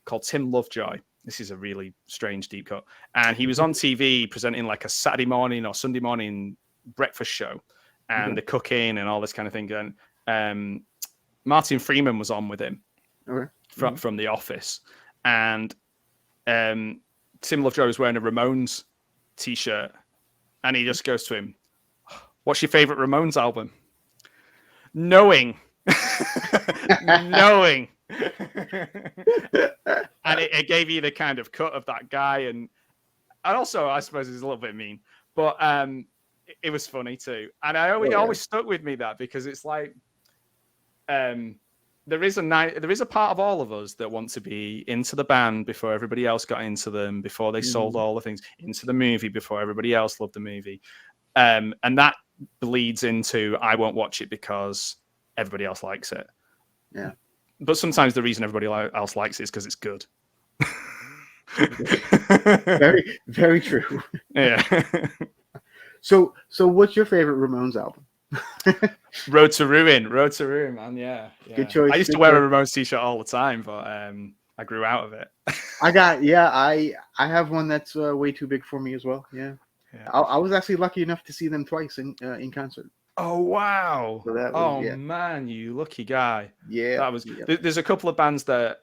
called Tim Lovejoy. This is a really strange deep cut, and he was on TV presenting like a Saturday morning or Sunday morning breakfast show, and the cooking and all this kind of thing. And Martin Freeman was on with him from The Office, and Tim Lovejoy was wearing a Ramones t-shirt, and he just goes to him, "What's your favorite Ramones album?" Knowing, and it gave you the kind of cut of that guy, and also I suppose it's a little bit mean, but it was funny too, and it always stuck with me, that because it's like there is a part of all of us that want to be into the band before everybody else got into them, before they sold all the things, into the movie before everybody else loved the movie, and that bleeds into I won't watch it because everybody else likes it. Yeah, but sometimes the reason everybody else likes it is because it's good. Very, very true. Yeah. So what's your favorite Ramones album? Road to Ruin, man. Yeah. Good choice. I used to wear a Ramones t-shirt all the time, but I grew out of it. I have one that's way too big for me as well. Yeah. I was actually lucky enough to see them twice in concert. Oh wow! So that was, man, you lucky guy. Yeah, that was. Yeah. There's a couple of bands that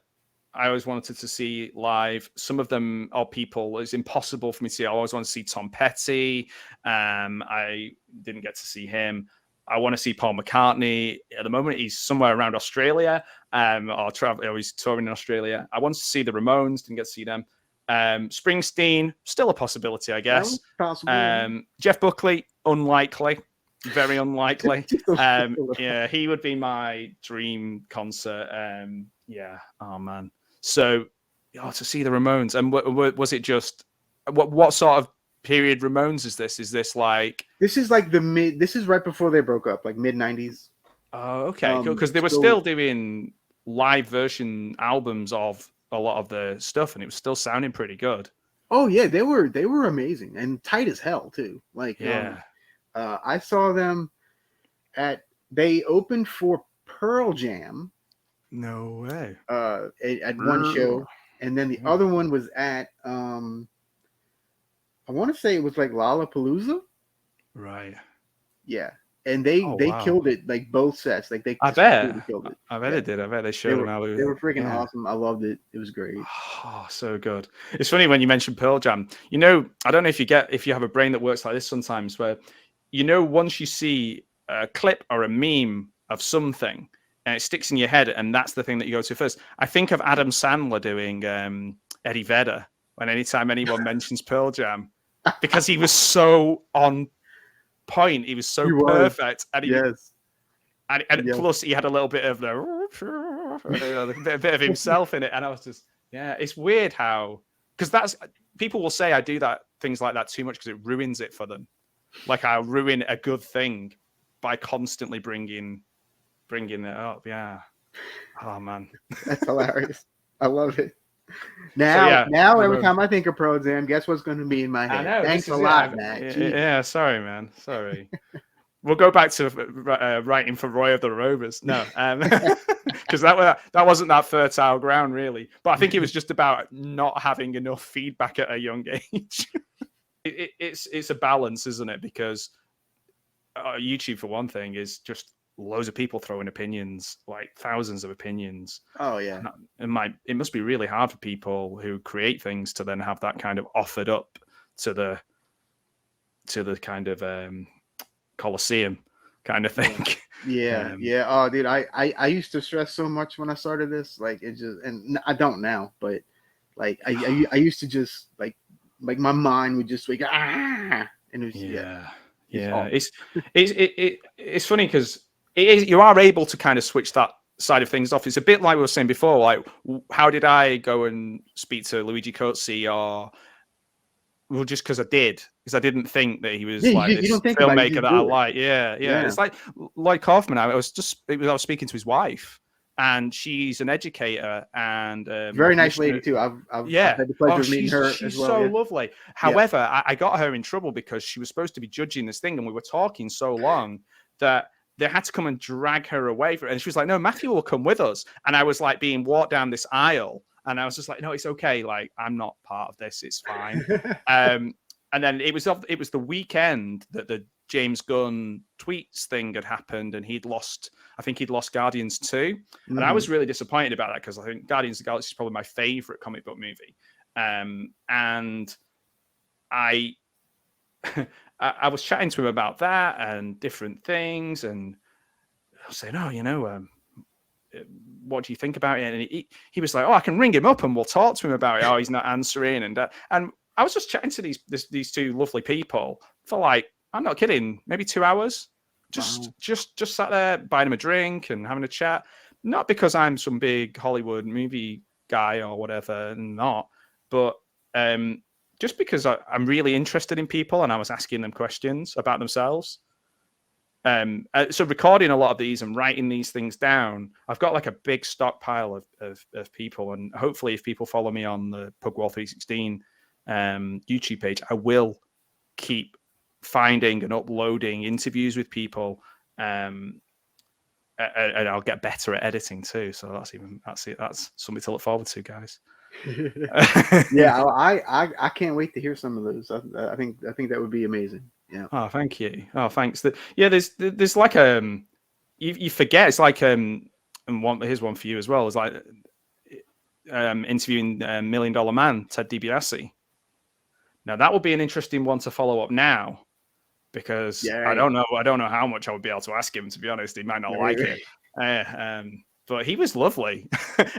I always wanted to see live. Some of them are people it's impossible for me to see. I always want to see Tom Petty. I didn't get to see him. I want to see Paul McCartney. At the moment, he's somewhere around Australia, or he's touring in Australia. I wanted to see the Ramones. Didn't get to see them. Springsteen, still a possibility, I guess. Jeff Buckley, unlikely. Very unlikely. He would be my dream concert. Oh man. So, to see the Ramones, and was it just what sort of period Ramones is this? Is this like? This is like This is right before they broke up, like mid-90s. Oh, okay, cool. Because they were still doing live version albums of a lot of the stuff, and it was still sounding pretty good. Oh yeah, they were amazing and tight as hell too. Like I saw them they opened for Pearl Jam. No way. At one show, and then the other one was at I want to say it was like Lollapalooza. Right. Yeah. And they killed it, like both sets. Like I bet killed it. I bet it did. I bet they showed them. They were freaking awesome. I loved it. It was great. Oh, so good. It's funny when you mentioned Pearl Jam. I don't know if you have a brain that works like this sometimes, where once you see a clip or a meme of something and it sticks in your head, and that's the thing that you go to first. I think of Adam Sandler doing Eddie Vedder anytime anyone mentions Pearl Jam, because he was so on point. He was so perfect. And plus he had a little bit of a bit of himself in it. And I was just, it's weird how, because people will say I do things like that too much because it ruins it for them. Like I ruin a good thing by constantly bringing it up. Yeah. Oh man, that's hilarious. I love it. Now every time I think of Pearl Jam, guess what's going to be in my head? I know, Thanks a lot, Matt. Yeah, sorry, man. Sorry. We'll go back to writing for Roy of the Rovers. No, because that wasn't that fertile ground, really. But I think it was just about not having enough feedback at a young age. It's a balance, isn't it? Because YouTube, for one thing, is just loads of people throwing opinions, like thousands of opinions. Oh yeah. It must be really hard for people who create things to then have that kind of offered up to the kind of Colosseum. kind of thing. Yeah, yeah. Oh, dude, I used to stress so much when I started this. Like it just, and I don't now, but like I used to just like my mind would just like and it was yeah. awful. It's funny because you are able to kind of switch that side of things off. It's a bit like we were saying before. Like, how did I go and speak to Luigi Cozzi or? Well, just because I did, because I didn't think that he was like You this don't think about it, you filmmaker just that I do it. like. Yeah. Yeah. It's like Lloyd Kaufman. I was speaking to his wife, and she's an educator and Very nice commissioner. lady too. I've Yeah. had the pleasure of meeting her She's as well. so Yeah. lovely. However, I got her in trouble because she was supposed to be judging this thing, and we were talking so long that they had to come and drag her away from it. And she was like, "No, Matthew will come with us." And I was like being walked down this aisle, and I was just like, "No, it's okay. Like, I'm not part of this. It's fine." And then it was the weekend that the James Gunn tweets thing had happened, and I think he'd lost Guardians 2. And I was really disappointed about that because I think Guardians of the Galaxy is probably my favorite comic book movie. And I I was chatting to him about that and different things, and I was saying, what do you think about it? And he was like, "Oh, I can ring him up and we'll talk to him about it." Oh, he's not answering, and I was just chatting to these two lovely people for like, I'm not kidding, maybe 2 hours. Just sat there buying him a drink and having a chat. Not because I'm some big Hollywood movie guy or whatever, not, but just because I'm really interested in people and I was asking them questions about themselves. So recording a lot of these and writing these things down, I've got like a big stockpile of people, and hopefully if people follow me on the Pugwall 316 YouTube page, I will keep finding and uploading interviews with people, and I'll get better at editing too. So that's something to look forward to, guys. Yeah, I can't wait to hear some of those. I think that would be amazing. Yeah. Oh, thank you. Oh, thanks. There's like you forget. It's like and here's one for you as well. It's like interviewing $1 Million Man, Ted DiBiase. Now that would be an interesting one to follow up now, because I don't know how much I would be able to ask him. To be honest, he might not like it. But he was lovely,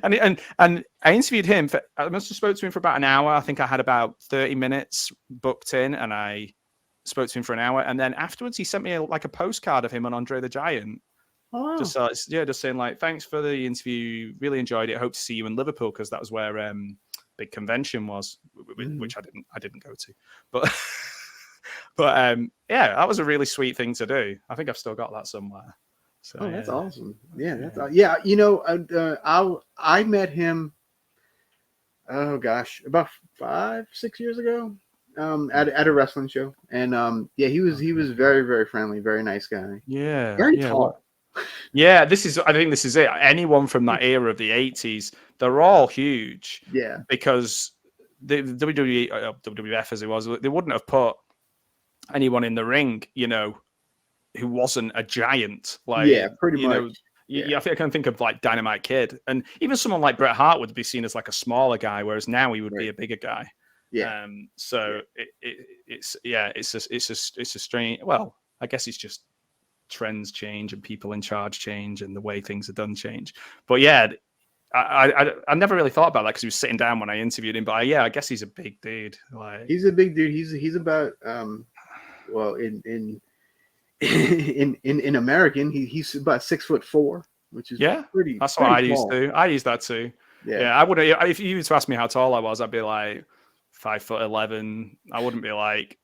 and I interviewed him. I must have spoke to him for about an hour. I think I had about 30 minutes booked in, and I spoke to him for an hour. And then afterwards, he sent me a postcard of him on Andre the Giant. Oh, wow. Just saying like, "Thanks for the interview. Really enjoyed it. Hope to see you in Liverpool," because that was where big convention was, which I didn't go to. But yeah, that was a really sweet thing to do. I think I've still got that somewhere. So, that's awesome. Yeah, I met him. Oh gosh, about 5-6 years ago, at a wrestling show, and he was very, very friendly, very nice guy. Yeah, very tall. Yeah, I think this is it. Anyone from that era of the 80s, they're all huge. Yeah, because the WWE, WWF as it was, they wouldn't have put anyone in the ring, who wasn't a giant. Like, pretty much. I think I can think of like Dynamite Kid, and even someone like Bret Hart would be seen as like a smaller guy, whereas now he would be a bigger guy. Yeah. It's a strange. Well, I guess it's just trends change and people in charge change and the way things are done change. But yeah, I never really thought about that because he was sitting down when I interviewed him. But I guess he's a big dude. Like, he's a big dude. He's about well, in American, he's about 6'4", which is pretty. That's what I used to. I use that too. Yeah, I would. If you were to ask me how tall I was, I'd be like 5'11". I wouldn't be like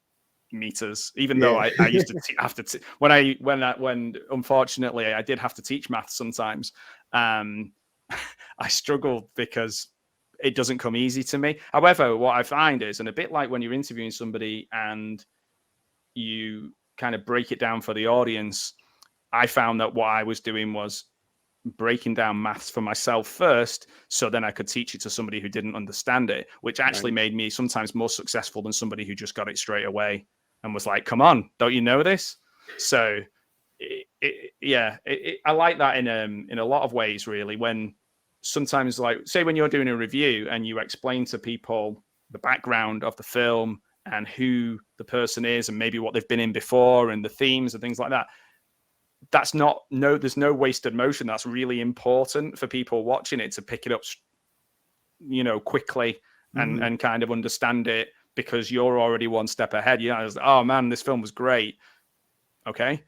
meters, even though I used to have to when unfortunately I did have to teach maths sometimes. I struggled because it doesn't come easy to me. However, what I find is, and a bit like when you're interviewing somebody and you kind of break it down for the audience, I found that what I was doing was breaking down maths for myself first, so then I could teach it to somebody who didn't understand it, which actually made me sometimes more successful than somebody who just got it straight away and was like, "Come on, don't you know this?" So I like that in a lot of ways, really. When sometimes, like, say when you're doing a review and you explain to people the background of the film and who the person is and maybe what they've been in before and the themes and things like that, there's no wasted motion. That's really important for people watching it to pick it up, quickly and kind of understand it, because you're already one step ahead. Oh man, this film was great. Okay.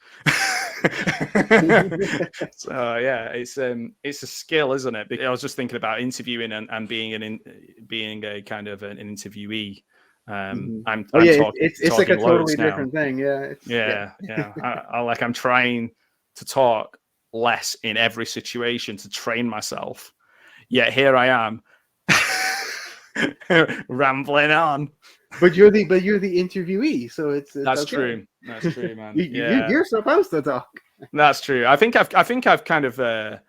So yeah, it's a skill, isn't it? I was just thinking about interviewing and being a kind of an interviewee. I'm it's like a totally now. different thing. Yeah. I'm trying to talk less in every situation to train myself. Yet here I am rambling on. But you're the interviewee, so it's that's okay. True. That's true, man. You're supposed to talk. That's true. I think I've kind of the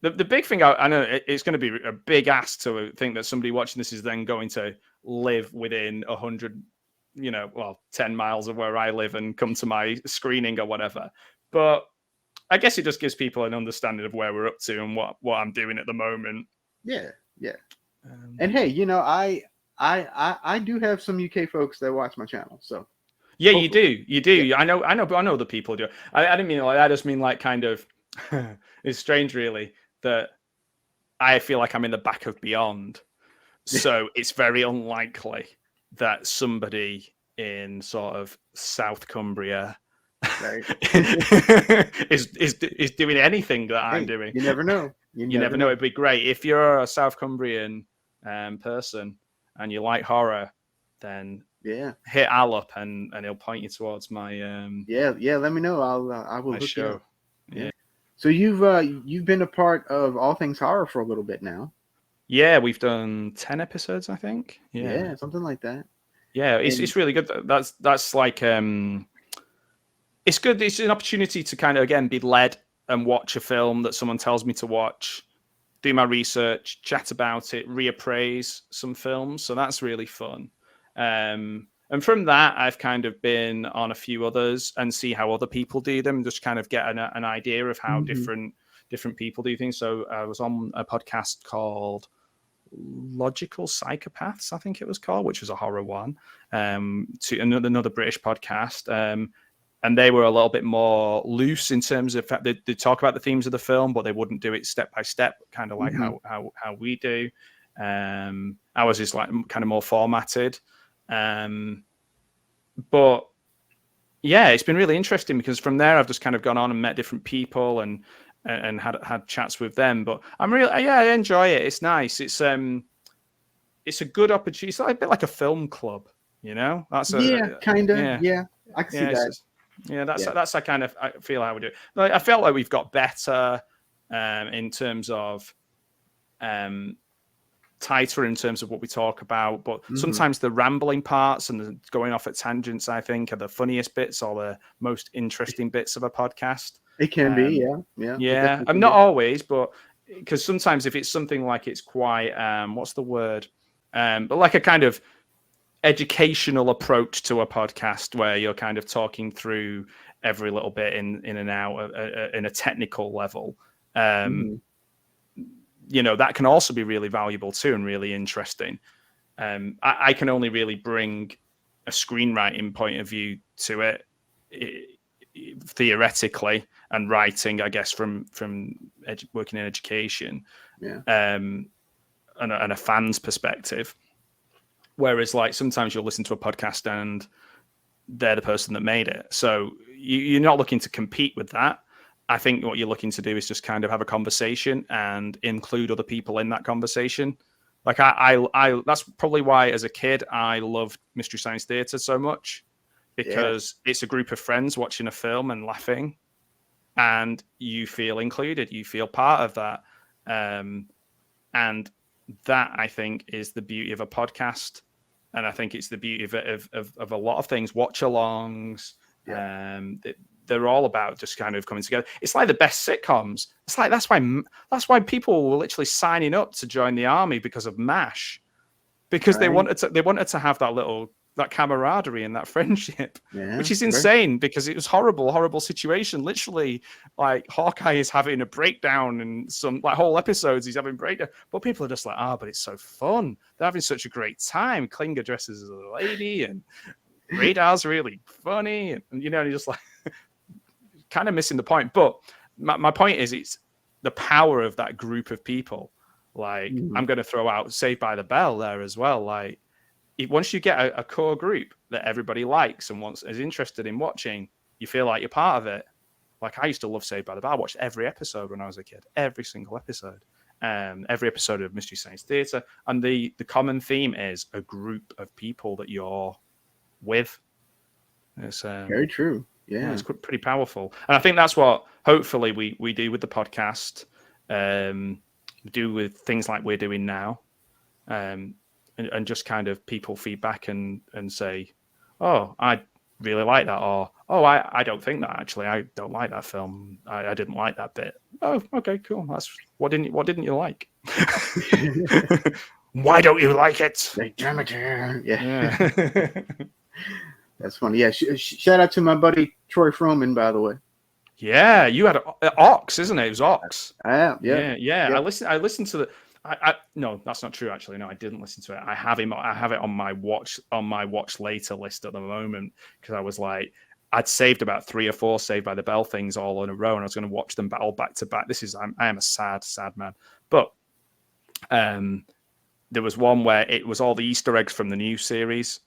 big thing. I know it's going to be a big ask to think that somebody watching this is then going to live within 100, 10 miles of where I live and come to my screening or whatever. But I guess it just gives people an understanding of where we're up to and what I'm doing at the moment. Yeah. And hey, I do have some UK folks that watch my channel, so. Yeah, hopefully. You do. Yeah. I know the people do. I didn't mean like that. I just mean like kind of. It's strange, really, that I feel like I'm in the back of Beyond, so it's very unlikely that somebody in sort of South Cumbria right. is doing anything that I'm doing. You never know. You never know. It'd be great if you're a South Cumbrian person and you like horror, then hit Al up and he'll point you towards my let me know. I will my look show. Yeah. So you've been a part of All Things Horror for a little bit now. Yeah, we've done 10 episodes, I think. Yeah, something like that. Yeah, it's really good. That's like it's good. It's an opportunity to kind of again be led and watch a film that someone tells me to watch, do my research, chat about it, reappraise some films. So that's really fun. And from that, I've kind of been on a few others and see how other people do them, just kind of get an idea of how different people do things. So I was on a podcast called Logical Psychopaths, I think it was called, which was a horror one, to another British podcast. And they were a little bit more loose in terms of fact they talk about the themes of the film, but they wouldn't do it step by step, kind of like how we do. Ours is like kind of more formatted. But yeah, it's been really interesting because from there I've just kind of gone on and met different people and had chats with them. But I enjoy it. It's nice. It's a good opportunity. It's like a bit like a film club, That's kind of. Yeah, I can see that. That's I kind of I feel how we do it. Like, I felt like we've got better in terms of tighter in terms of what we talk about, but sometimes the rambling parts and the going off at tangents, I think, are the funniest bits or the most interesting bits of a podcast. It can be, yeah. I'm not always, but because sometimes if it's something like it's quite what's the word, but like a kind of educational approach to a podcast where you're kind of talking through every little bit in and out in a technical level. That can also be really valuable too and really interesting. I can only really bring a screenwriting point of view to it, theoretically, and writing, I guess, from working in education, and a fan's perspective. Whereas, like, sometimes you'll listen to a podcast and they're the person that made it, so you're not looking to compete with that. I think what you're looking to do is just kind of have a conversation and include other people in that conversation. Like I that's probably why as a kid I loved Mystery Science Theater so much, because it's a group of friends watching a film and laughing, and you feel included, you feel part of that. And that, I think, is the beauty of a podcast. And I think it's the beauty of a lot of things, watch-alongs. They're all about just kind of coming together. It's like the best sitcoms. It's like that's why people were literally signing up to join the army because of MASH, because they wanted to have that camaraderie and that friendship, which is insane because it was horrible situation. Literally, like Hawkeye is having a breakdown and some like whole episodes he's having breakdown, but people are just like, but it's so fun. They're having such a great time. Klinger dresses as a lady and Radar's really funny, and you're just like kind of missing the point. But my point is, it's the power of that group of people. Like, I'm going to throw out Saved by the Bell there as well. Like, once you get a core group that everybody likes and is interested in watching, you feel like you're part of it. Like, I used to love Saved by the Bell. I watched every episode when I was a kid, every single episode. Every episode of Mystery Science Theater. And the common theme is a group of people that you're with. It's very true. Yeah, it's pretty powerful. And I think that's what hopefully we do with the podcast, do with things like we're doing now. And just kind of people feedback and say, oh, I really like that, or oh, I don't think that, actually. I don't like that film. I didn't like that bit. Oh, okay, cool. That's what didn't you like? Why don't you like it? Yeah. That's funny. Yeah, shout out to my buddy Troy Froman, by the way. Yeah, you had Ox, isn't it? It was Ox. I am. Yeah. Yeah. I listened to the. No, that's not true. Actually, no, I didn't listen to it. I have it on my watch later list at the moment, because I was like, I'd saved about 3 or 4 Saved by the Bell things all in a row, and I was going to watch them all back to back. I am a sad man. But there was one where it was all the Easter eggs from the new series.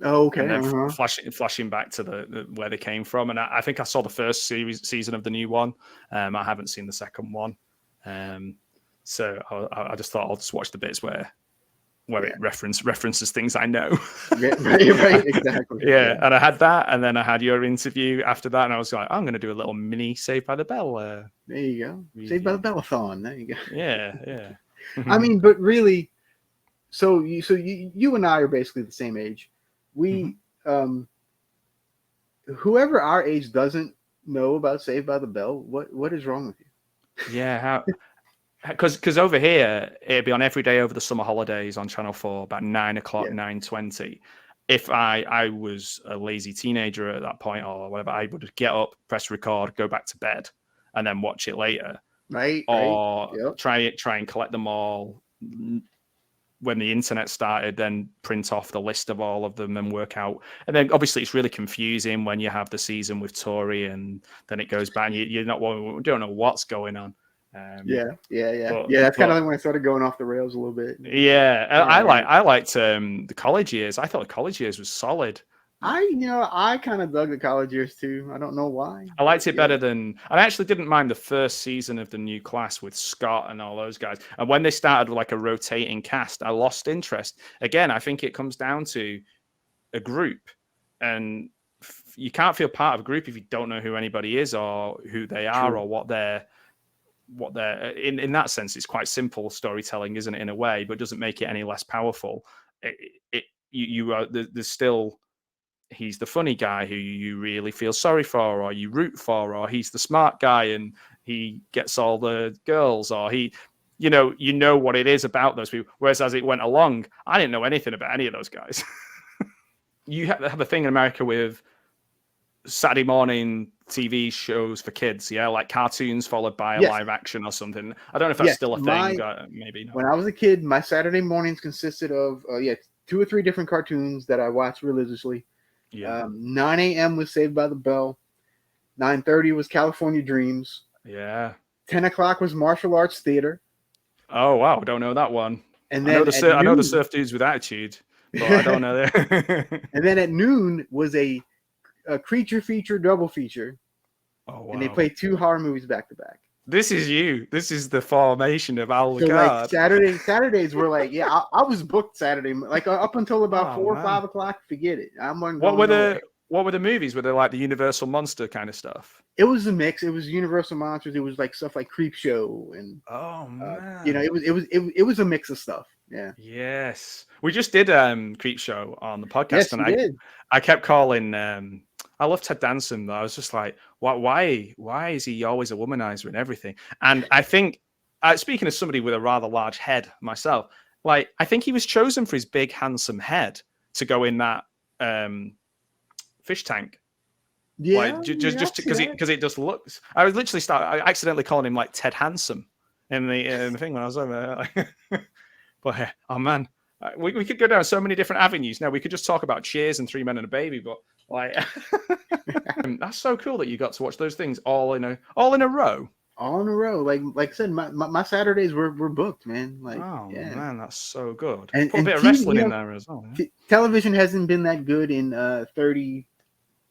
Oh, okay. And then flashing back to the where they came from, and I think I saw the first season of the new one. I haven't seen the second one, so I just thought I'll just watch the bits where it references things I know. right, exactly. Yeah, and I had that, and then I had your interview after that, and I was like, I'm going to do a little mini Saved by the Bell. There you go, review. Saved by the Bellathon. There you go. Yeah. I mean, but really, so you and I are basically the same age. We, whoever our age doesn't know about Saved by the Bell, what is wrong with you? Yeah, how? Because over here, it'd be on every day over the summer holidays on Channel 4, about 9 o'clock, 9:20. If I was a lazy teenager at that point or whatever, I would get up, press record, go back to bed, and then watch it later. Right. Or try and collect them all. When the internet started, then print off the list of all of them and work out. And then obviously it's really confusing when you have the season with Tori and then it goes back and you don't know what's going on. That's kind of when I started going off the rails a little bit. Yeah, I liked the college years. I thought the college years was solid. I kind of dug the college years too. I don't know why. I liked it better than. I actually didn't mind the first season of the new class with Scott and all those guys. And when they started with like a rotating cast, I lost interest. Again, I think it comes down to a group, and you can't feel part of a group if you don't know who anybody is or who they are or what they're. In that sense, it's quite simple storytelling, isn't it? In a way, but it doesn't make it any less powerful. There's still. He's the funny guy who you really feel sorry for, or you root for, or he's the smart guy and he gets all the girls, or he, you know what it is about those people. Whereas as it went along, I didn't know anything about any of those guys. You have a thing in America with Saturday morning TV shows for kids, like cartoons followed by a live action or something. I don't know if that's still a thing, but maybe not. When I was a kid, my Saturday mornings consisted of 2 or 3 different cartoons that I watched religiously. 9 a.m. was Saved by the Bell. 9:30 was California Dreams. Yeah. 10 o'clock was Martial Arts Theater. Oh wow, don't know that one. And then I know the Surf Dudes with Attitude, but I don't know that. And then at noon was a creature feature double feature. Oh wow. And they played 2 horror movies back to back. This is you. This is the formation of Al So Lucard. like Saturdays were like, I was booked Saturday, like up until about 4 or 5 o'clock. Forget it. What were the movies? Were they like the Universal Monster kind of stuff? It was a mix. It was Universal Monsters. It was like stuff like Creep Show and it was a mix of stuff. Yeah. Yes, we just did Creep Show on the podcast, and I kept calling. I love Ted Danson, though. I was just like, why is he always a womanizer and everything? And I think, speaking as somebody with a rather large head myself, like I think he was chosen for his big, handsome head to go in that fish tank. Yeah, like, just because it just looks. I was literally I accidentally calling him like Ted Handsome in the thing when I was over there. But oh man. We could go down so many different avenues. Now we could just talk about Cheers and 3 Men and a Baby, but Like, that's so cool that you got to watch those things all in a row. All in a row. Like I said, my Saturdays were booked, man. Like, Oh yeah. man, that's so good. And Put a bit of TV, wrestling in there as well. Yeah? Television hasn't been that good in 30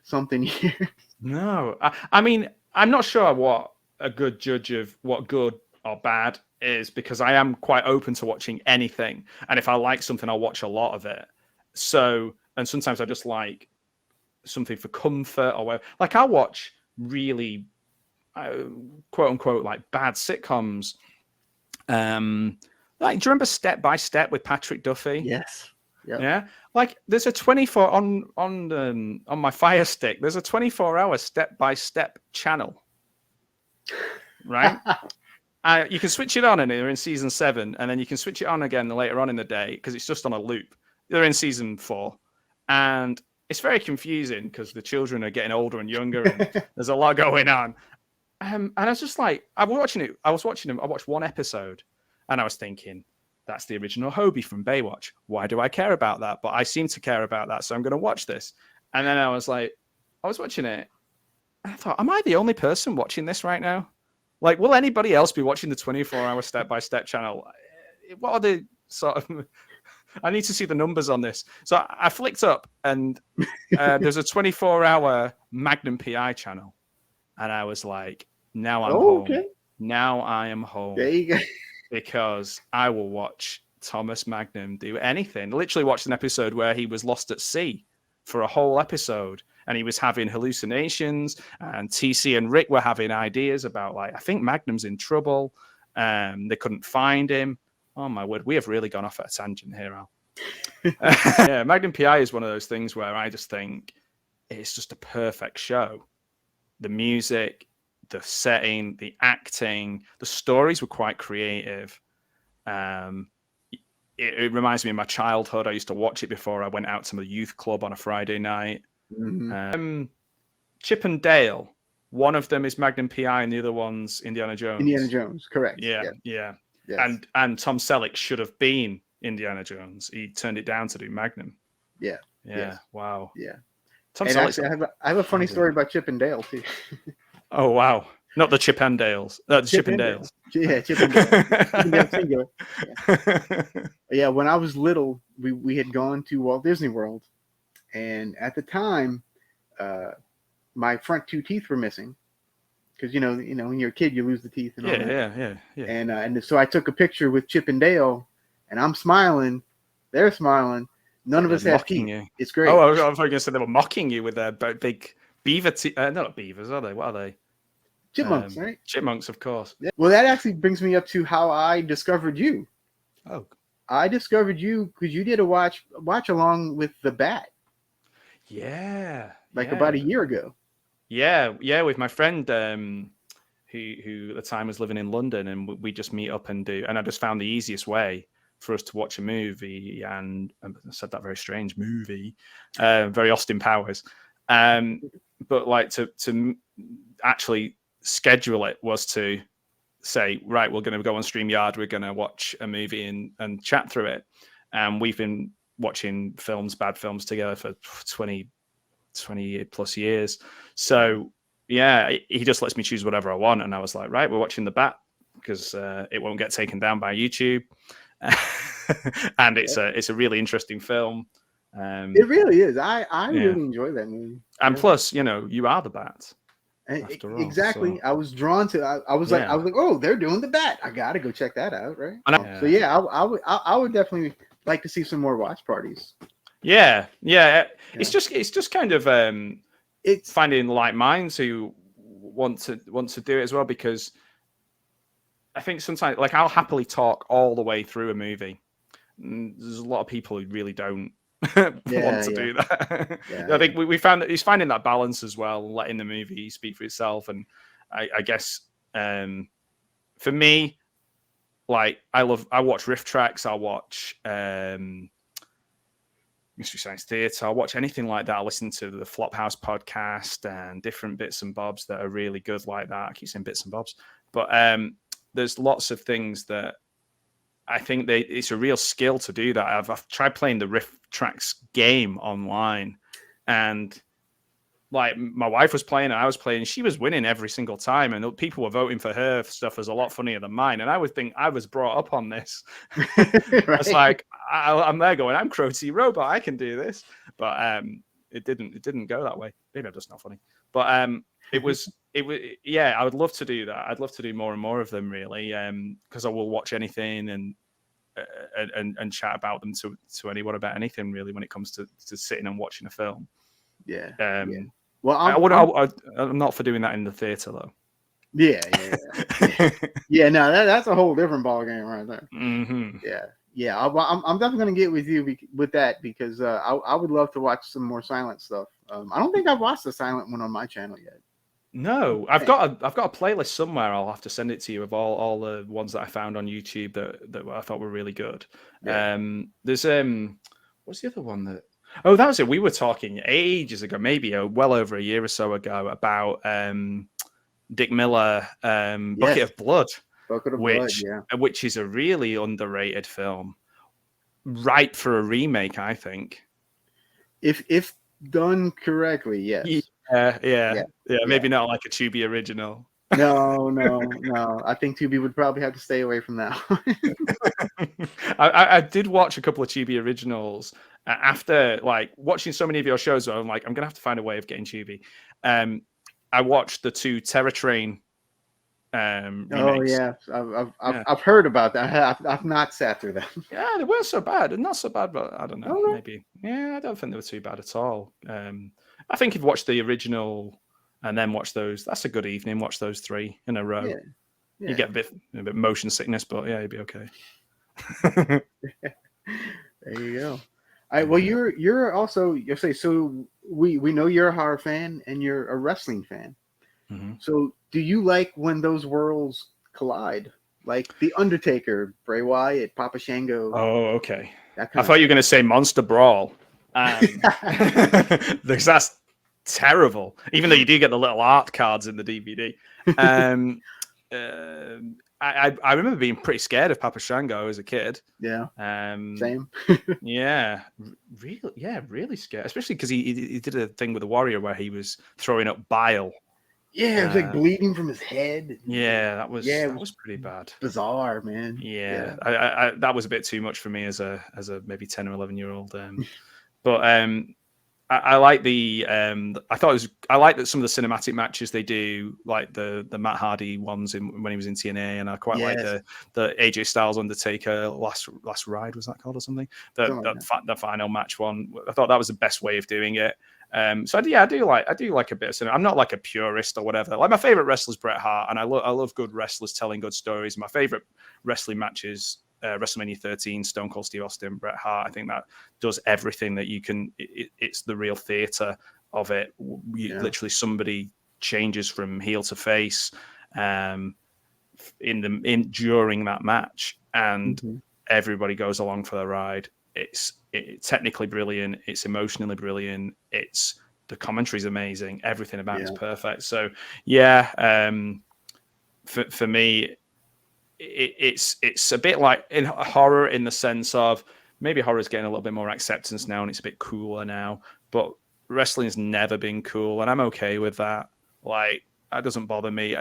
something years. No, I mean, I'm not sure what a good judge of what good or bad is, because I am quite open to watching anything, and if I like something, I'll watch a lot of it. So, and sometimes I just like something for comfort or whatever. Like, I'll watch really quote unquote like bad sitcoms. Like, do you remember Step by Step with Patrick Duffy? Yes. Yep. Yeah. Like, there's a 24 on my Fire Stick. There's a 24-hour Step by Step channel, right? You can switch it on, and they're in season 7, and then you can switch it on again later on in the day because it's just on a loop. They're in season 4, and it's very confusing because the children are getting older and younger, and there's a lot going on. And I was just like, I watched one episode, and I was thinking, that's the original Hobie from Baywatch. Why do I care about that? But I seem to care about that, so I'm going to watch this. And then I was watching it, and I thought, am I the only person watching this right now? Like, will anybody else be watching the 24-hour step-by-step channel? What are the sort of... I need to see the numbers on this. So I flicked up, and there's a 24-hour Magnum PI channel. And I was like, now I'm home. Okay. Now I am home. There you go. Because I will watch Thomas Magnum do anything. Literally watched an episode where he was lost at sea for a whole episode, and he was having hallucinations, and TC and Rick were having ideas about, like, I think Magnum's in trouble. They couldn't find him. Oh my word, we have really gone off at a tangent here, Al. Yeah, Magnum PI is one of those things where I just think it's just a perfect show. The music, the setting, the acting, the stories were quite creative. It reminds me of my childhood. I used to watch it before I went out to the youth club on a Friday night. Mm-hmm. Chip and Dale, one of them is Magnum PI and the other one's Indiana Jones. Indiana Jones, correct. Yeah. Yes. And Tom Selleck should have been Indiana Jones. He turned it down to do Magnum. Yeah. Yes. Wow. Yeah. Tom and actually, I have a funny story about Chip and Dale too. Oh wow! Not the Chip and Dales. Chip and Dales. Yeah, Chip and Dale. Chip and Dale singular. Yeah. When I was little, we had gone to Walt Disney World, and at the time, my front 2 teeth were missing, because you know when you're a kid you lose the teeth and all that. Yeah. And so I took a picture with Chip and Dale, and I'm smiling, they're smiling. None of us have teeth. You. It's great. Oh, I was going to say they were mocking you with their big beaver teeth. Not beavers, are they? What are they? Chipmunks, right? Chipmunks, of course. Yeah. Well, that actually brings me up to how I discovered you. Oh. I discovered you because you did a watch along with the Bat. Yeah. About a year ago. Yeah, with my friend who at the time was living in London, and we just meet up and do. And I just found the easiest way for us to watch a movie, and I said that very strange movie, very Austin Powers. But like to actually schedule it was to say, right, we're going to go on StreamYard, we're going to watch a movie and chat through it. And we've been watching bad films together for 20 plus years. So yeah, he just lets me choose whatever I want. And I was like, right, we're watching The Bat because it won't get taken down by YouTube. And it's a really interesting film. It really is. I really enjoy that movie. And plus, you are the Bat. After all, exactly. So. I was drawn to. I was like, oh, they're doing The Bat. I gotta go check that out, right? So yeah, I would definitely like to see some more watch parties. Yeah. It's just kind of it's finding like minds who want to do it as well, because I think sometimes, like, I'll happily talk all the way through a movie. There's a lot of people who really don't want to do that. I think we found that he's finding that balance as well, letting the movie speak for itself. And I guess for me, like, I watch riff tracks, I watch Mystery Science Theater, I watch anything like that. I listen to the Flophouse podcast and different bits and bobs that are really good like that. I keep saying bits and bobs, but there's lots of things that I think it's a real skill to do that. I've tried playing the riff tracks game online, and like my wife was playing and I was playing, she was winning every single time, and people were voting for her stuff as a lot funnier than mine. And I would think I was brought up on this. It's like I'm there going, I'm Crotty Robot, I can do this, but it didn't go that way. Maybe I'm just not funny, but it was yeah. I would love to do that. I'd love to do more and more of them, really, because I will watch anything and chat about them to anyone about anything, really, when it comes to sitting and watching a film. Yeah. Yeah. Well, I'm not for doing that in the theater, though. Yeah. Yeah. No, that's a whole different ball game right there. Mm-hmm. Yeah. I'm definitely gonna get with you with that, because I would love to watch some more silent stuff. I don't think I've watched the silent one on my channel yet. No, I've got a playlist somewhere. I'll have to send it to you of all the ones that I found on YouTube that I thought were really good. Yeah. There's what's the other one that? Oh, that was it. We were talking ages ago, maybe well over a year or so ago, about Dick Miller, Bucket of Blood, which is a really underrated film, ripe for a remake, I think. If done correctly, yes. Yeah. Maybe not like a Tubi original. No. I think Tubi would probably have to stay away from that one. I did watch a couple of Tubi originals after like watching so many of your shows. I'm like, I'm gonna have to find a way of getting Tubi. I watched the 2 Terror Train remakes. Oh yeah, I've heard about that. I've not sat through them. Yeah, they weren't so bad. Not so bad, but I don't know. Maybe. Yeah, I don't think they were too bad at all. I think if you watch the original and then watch those, that's a good evening. Watch those 3 in a row. Yeah. You get a bit motion sickness, but yeah, you'd be okay. There you go. Well, you're also, you say, so we know you're a horror fan and you're a wrestling fan. Mm-hmm. So do you like when those worlds collide, like The Undertaker, Bray Wyatt, Papa Shango? Oh, okay. I thought you were going to say Monster Brawl. Because that's terrible. Even though you do get the little art cards in the DVD. I remember being pretty scared of Papa Shango as a kid. Yeah. Same. Really scared, especially because he did a thing with the Warrior where he was throwing up bile. Yeah, it was like bleeding from his head. Yeah, that was pretty bad. Bizarre, man. Yeah. I that was a bit too much for me as a maybe 10 or 11-year-old. But I like the I like that some of the cinematic matches they do, like the Matt Hardy ones when he was in TNA, and I quite like the AJ Styles Undertaker last ride, was that called, or something? The final match one. I thought that was the best way of doing it. So I do like a bit of cinema. I'm not like a purist or whatever. Like my favorite wrestler is Bret Hart, and I love good wrestlers telling good stories. My favorite wrestling matches, WrestleMania 13, Stone Cold Steve Austin, Bret Hart. I think that does everything that you can. It's the real theater of it. Literally, somebody changes from heel to face during that match, and everybody goes along for the ride. It's technically brilliant. It's emotionally brilliant. The commentary's amazing. Everything about it's perfect. So for me, it's a bit like in horror in the sense of maybe horror's getting a little bit more acceptance now and it's a bit cooler now. But wrestling's never been cool, and I'm okay with that. Like, that doesn't bother me.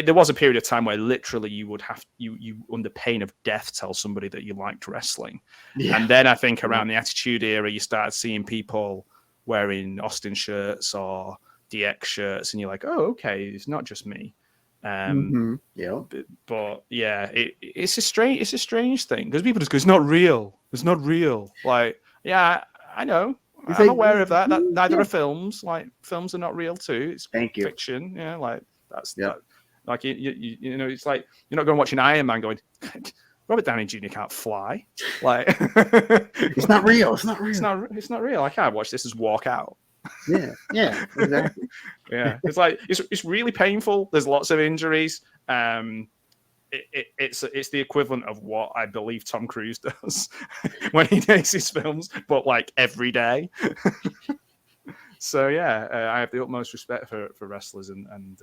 There was a period of time where literally you would have you under pain of death tell somebody that you liked wrestling, and then I think around the Attitude Era you started seeing people wearing Austin shirts or DX shirts, and you're like, oh, okay, it's not just me. But yeah, it's a strange thing because people just go, it's not real. Like, yeah, I know. I'm aware of that. Neither are films. Like, films are not real too. It's fiction. Yeah, like that's that. Like you know, it's like you're not going watching Iron Man going, Robert Downey Jr. can't fly. Like, it's not real. It's not real. I can't watch this as walk out. Yeah, exactly. Yeah, it's like it's really painful. There's lots of injuries. It's the equivalent of what I believe Tom Cruise does when he makes his films, but like every day. So I have the utmost respect for wrestlers, and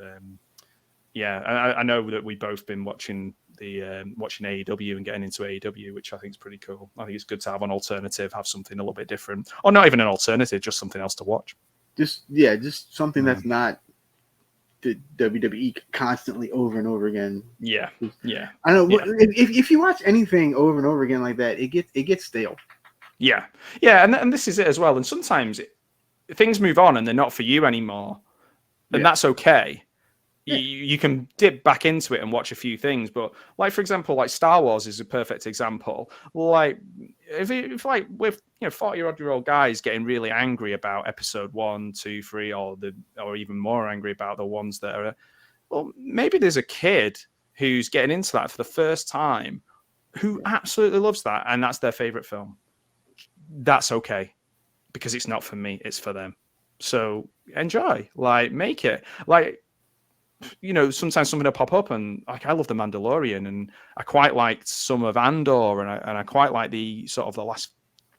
I know that we've both been watching AEW and getting into AEW, which I think is pretty cool. I think it's good to have an alternative, have something a little bit different, or not even an alternative, just something else to watch. just something that's not the WWE constantly over and over again. Yeah. I don't know. Yeah. If you watch anything over and over again like that, it gets stale. Yeah, and this is it as well. And sometimes things move on and they're not for you anymore, and that's okay. Yeah. You can dip back into it and watch a few things, but like for example, like Star Wars is a perfect example. Like if like with 40-odd-year-old guys getting really angry about episode 1, 2, 3, or even more angry about the ones that are, well, maybe there's a kid who's getting into that for the first time who absolutely loves that, and that's their favorite film. That's okay, because it's not for me, it's for them. So enjoy, like make it like, sometimes something will pop up, and like I love The Mandalorian, and I quite liked some of Andor, and I quite like the sort of the last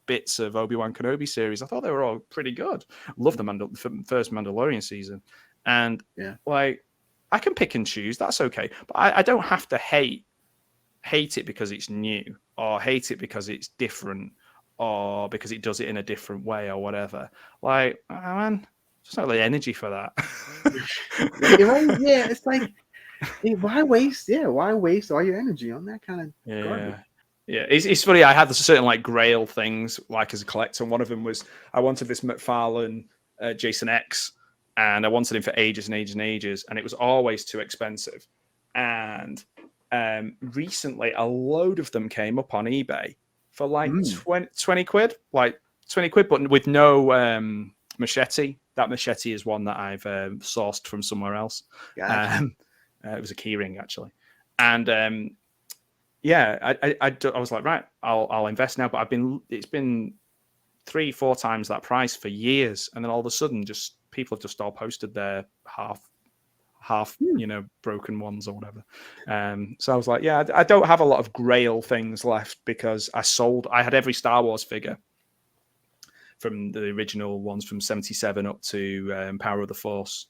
bits of Obi-Wan Kenobi series. I thought they were all pretty good. Love the first Mandalorian season, and like I can pick and choose. That's okay, but I don't have to hate it because it's new, or hate it because it's different, or because it does it in a different way, or whatever. Like, oh, man, just not the energy for that. Yeah, it's like, why waste all your energy on that kind of garbage? Yeah, it's funny. I had certain like Grail things like as a collector. One of them was I wanted this McFarlane Jason X, and I wanted him for ages and ages and ages, and it was always too expensive. And recently, a load of them came up on eBay for like 20 quid, but with no machete. That machete is one that I've sourced from somewhere else. Gotcha. It was a keyring actually, and I was like, right, I'll invest now. But it's been 3-4 times that price for years, and then all of a sudden, just people have just all posted their half broken ones or whatever. So I was like, yeah, I don't have a lot of Grail things left because I had every Star Wars figure from the original ones from 77 up to Power of the Force,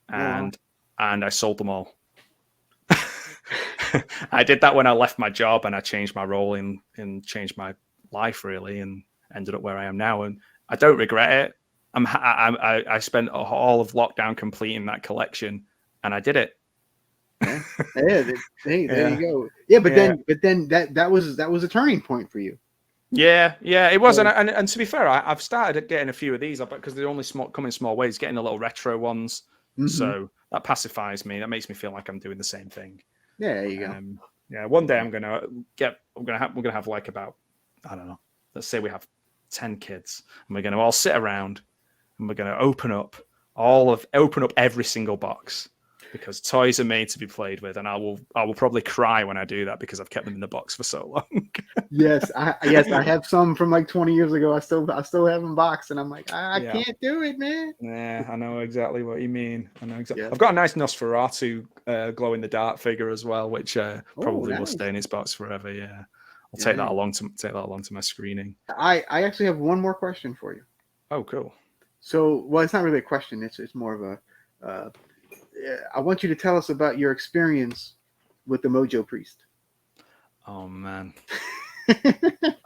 and I sold them all. I did that when I left my job and I changed my role and changed my life really, and ended up where I am now, and I don't regret it. I spent all of lockdown completing that collection, and I did it. There you go. Yeah, but then that was a turning point for you. Yeah, it was, and to be fair, I've started getting a few of these because they only come in small ways. Getting the little retro ones, so that pacifies me. That makes me feel like I'm doing the same thing. Yeah, there you go. Yeah, one day we're gonna have like about, I don't know, let's say we have 10 kids, and we're gonna all sit around, and we're gonna open up every single box, because toys are made to be played with, and I will probably cry when I do that because I've kept them in the box for so long. Yes, I have some from like 20 years ago. I still have them boxed, and I'm like, I can't do it, man. Yeah, I know exactly what you mean. I know exactly. Yeah. I've got a nice Nosferatu glow in the dark figure as well, which probably will stay in its box forever. Yeah, I'll take that along to my screening. I actually have one more question for you. Oh, cool. So, well, it's not really a question. It's more of a. I want you to tell us about your experience with the Mojo Priest. Oh man.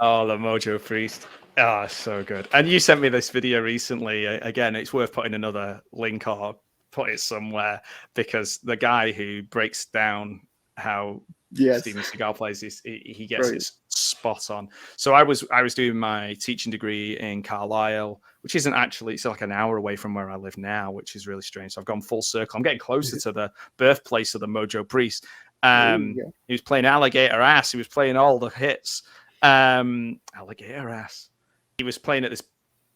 Oh, the Mojo Priest. Oh, so good. And you sent me this video recently. Again, it's worth putting another link or put it somewhere, because the guy who breaks down how Steven Seagal plays this, he gets it spot on. So I was doing my teaching degree in Carlisle, which isn't actually, it's like an hour away from where I live now, which is really strange. So I've gone full circle. I'm getting closer to the birthplace of the Mojo Priest. He was playing Alligator Ass. He was playing all the hits. Alligator Ass. He was playing at this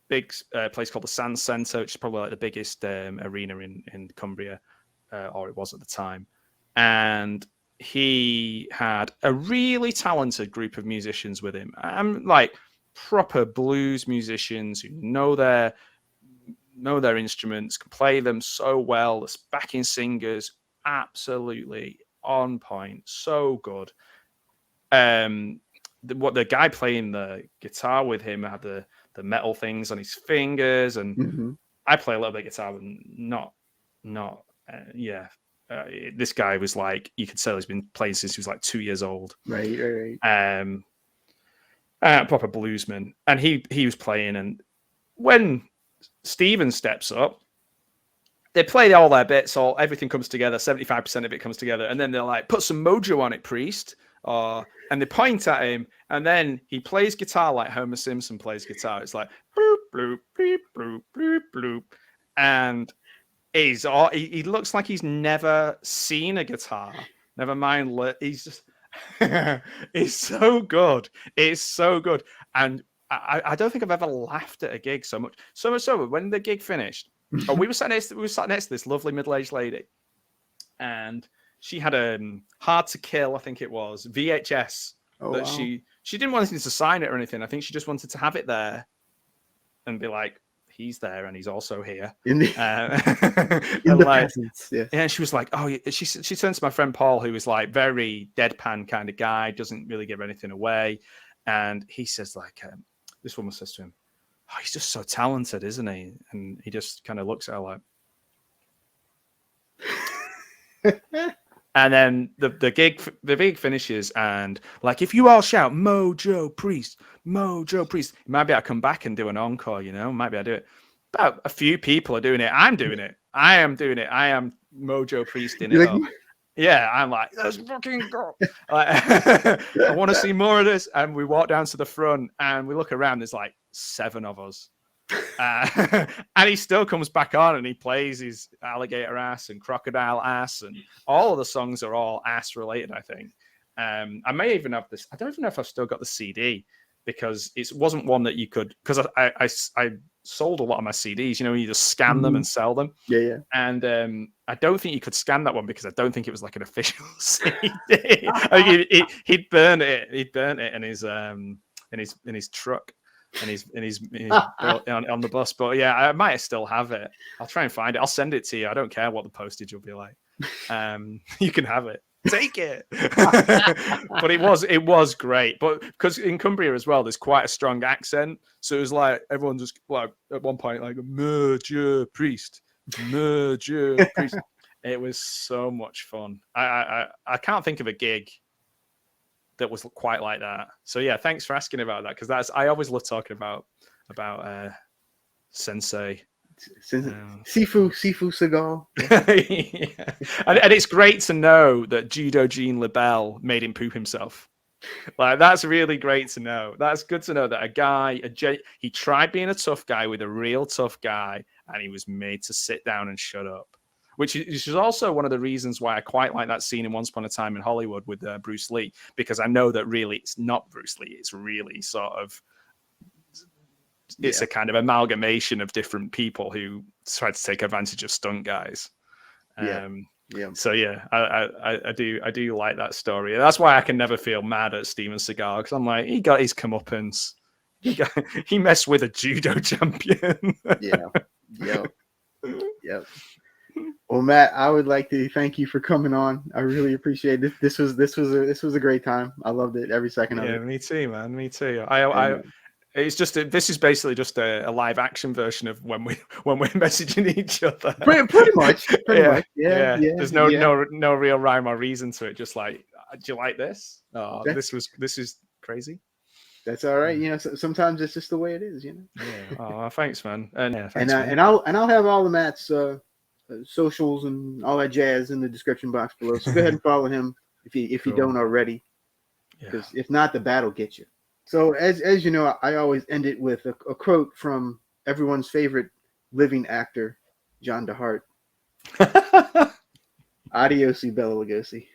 big place called the Sand Centre, which is probably like the biggest arena in Cumbria, or it was at the time. And he had a really talented group of musicians with him. Like proper blues musicians who know their instruments, can play them so well. The backing singers, absolutely on point, so good. The guy playing the guitar with him had the metal things on his fingers, and I play a little bit of guitar, but not. This guy was like, you could tell he's been playing since he was like 2 years old. Right. Proper bluesman, and he was playing, and when Steven steps up. They play all their bits, everything comes together, 75% of it comes together, and then they're like, put some mojo on it, priest. And they point at him, and then he plays guitar like Homer Simpson plays guitar. It's like bloop, bloop, bloop, bloop, bloop, bloop. And he looks like he's never seen a guitar. Never mind, he's just it's so good. It's so good. And I don't think I've ever laughed at a gig so much. So much so when the gig finished, we were sat next to this lovely middle-aged lady, and she had a Hard to Kill, I think it was, VHS that she didn't want anything to sign it or anything. I think she just wanted to have it there and be like, he's there and he's also here. In the presence, yes. Yeah, she was like, oh, she turned to my friend Paul, who was like very deadpan kind of guy, doesn't really give anything away. And he says like, this woman says to him, oh, he's just so talented, isn't he? And he just kind of looks at her like... And then the gig finishes, and like, if you all shout Mojo Priest, Mojo Priest, maybe I'll come back and do an encore, maybe I'll do it. About a few people are doing it. I'm doing it. I am doing it. I am Mojo Priesting it up. Yeah, I'm like, let's fucking go. I want to see more of this. And we walk down to the front and we look around, there's like 7 of us. And he still comes back on and he plays his alligator ass and crocodile ass, and all of the songs are all ass related, I think. I may even have this. I don't even know if I've still got the CD, because it wasn't one that you could, because I sold a lot of my CDs, you just scan them and sell them. Yeah. And I don't think you could scan that one, because I don't think it was like an official CD. He'd burnt it in his truck. And he's on the bus, but yeah, I might still have it. I'll try and find it. I'll send it to you. I don't care what the postage will be like. You can have it. Take it. But it was great. But because in Cumbria as well, there's quite a strong accent, so it was like everyone just like at one point like Murder Priest, Murder Priest. It was so much fun. I can't think of a gig that was quite like that. So yeah, thanks for asking about that, because I always love talking about Sensei. Sifu Seagal. Yeah. And it's great to know that Judo Gene LaBelle made him poop himself. Like, that's really great to know. That's good to know that a guy, he tried being a tough guy with a real tough guy, and he was made to sit down and shut up. Which is also one of the reasons why I quite like that scene in Once Upon a Time in Hollywood with Bruce Lee, because I know that really it's not Bruce Lee. It's really sort of, it's a kind of amalgamation of different people who try to take advantage of stunt guys. So yeah, I do like that story. That's why I can never feel mad at Steven Seagal, because I'm like, he got his comeuppance. He messed with a judo champion. Yep. Well, Matt, I would like to thank you for coming on. I really appreciate it. This was a great time. I loved it, every second of it. Yeah, me too, man. Me too. It's just this is basically just a live action version of when we're messaging each other. Pretty much. Yeah. There's no real rhyme or reason to it. Just like, do you like this? Oh, this is crazy. That's all right. Sometimes it's just the way it is. Yeah. Oh, thanks, man. And I'll have all the Matt's socials and all that jazz in the description box below. So go ahead and follow him if you don't already, because if not, the battle gets you. So as you know, I always end it with a quote from everyone's favorite living actor, John DeHart. Adios, Bela Lugosi.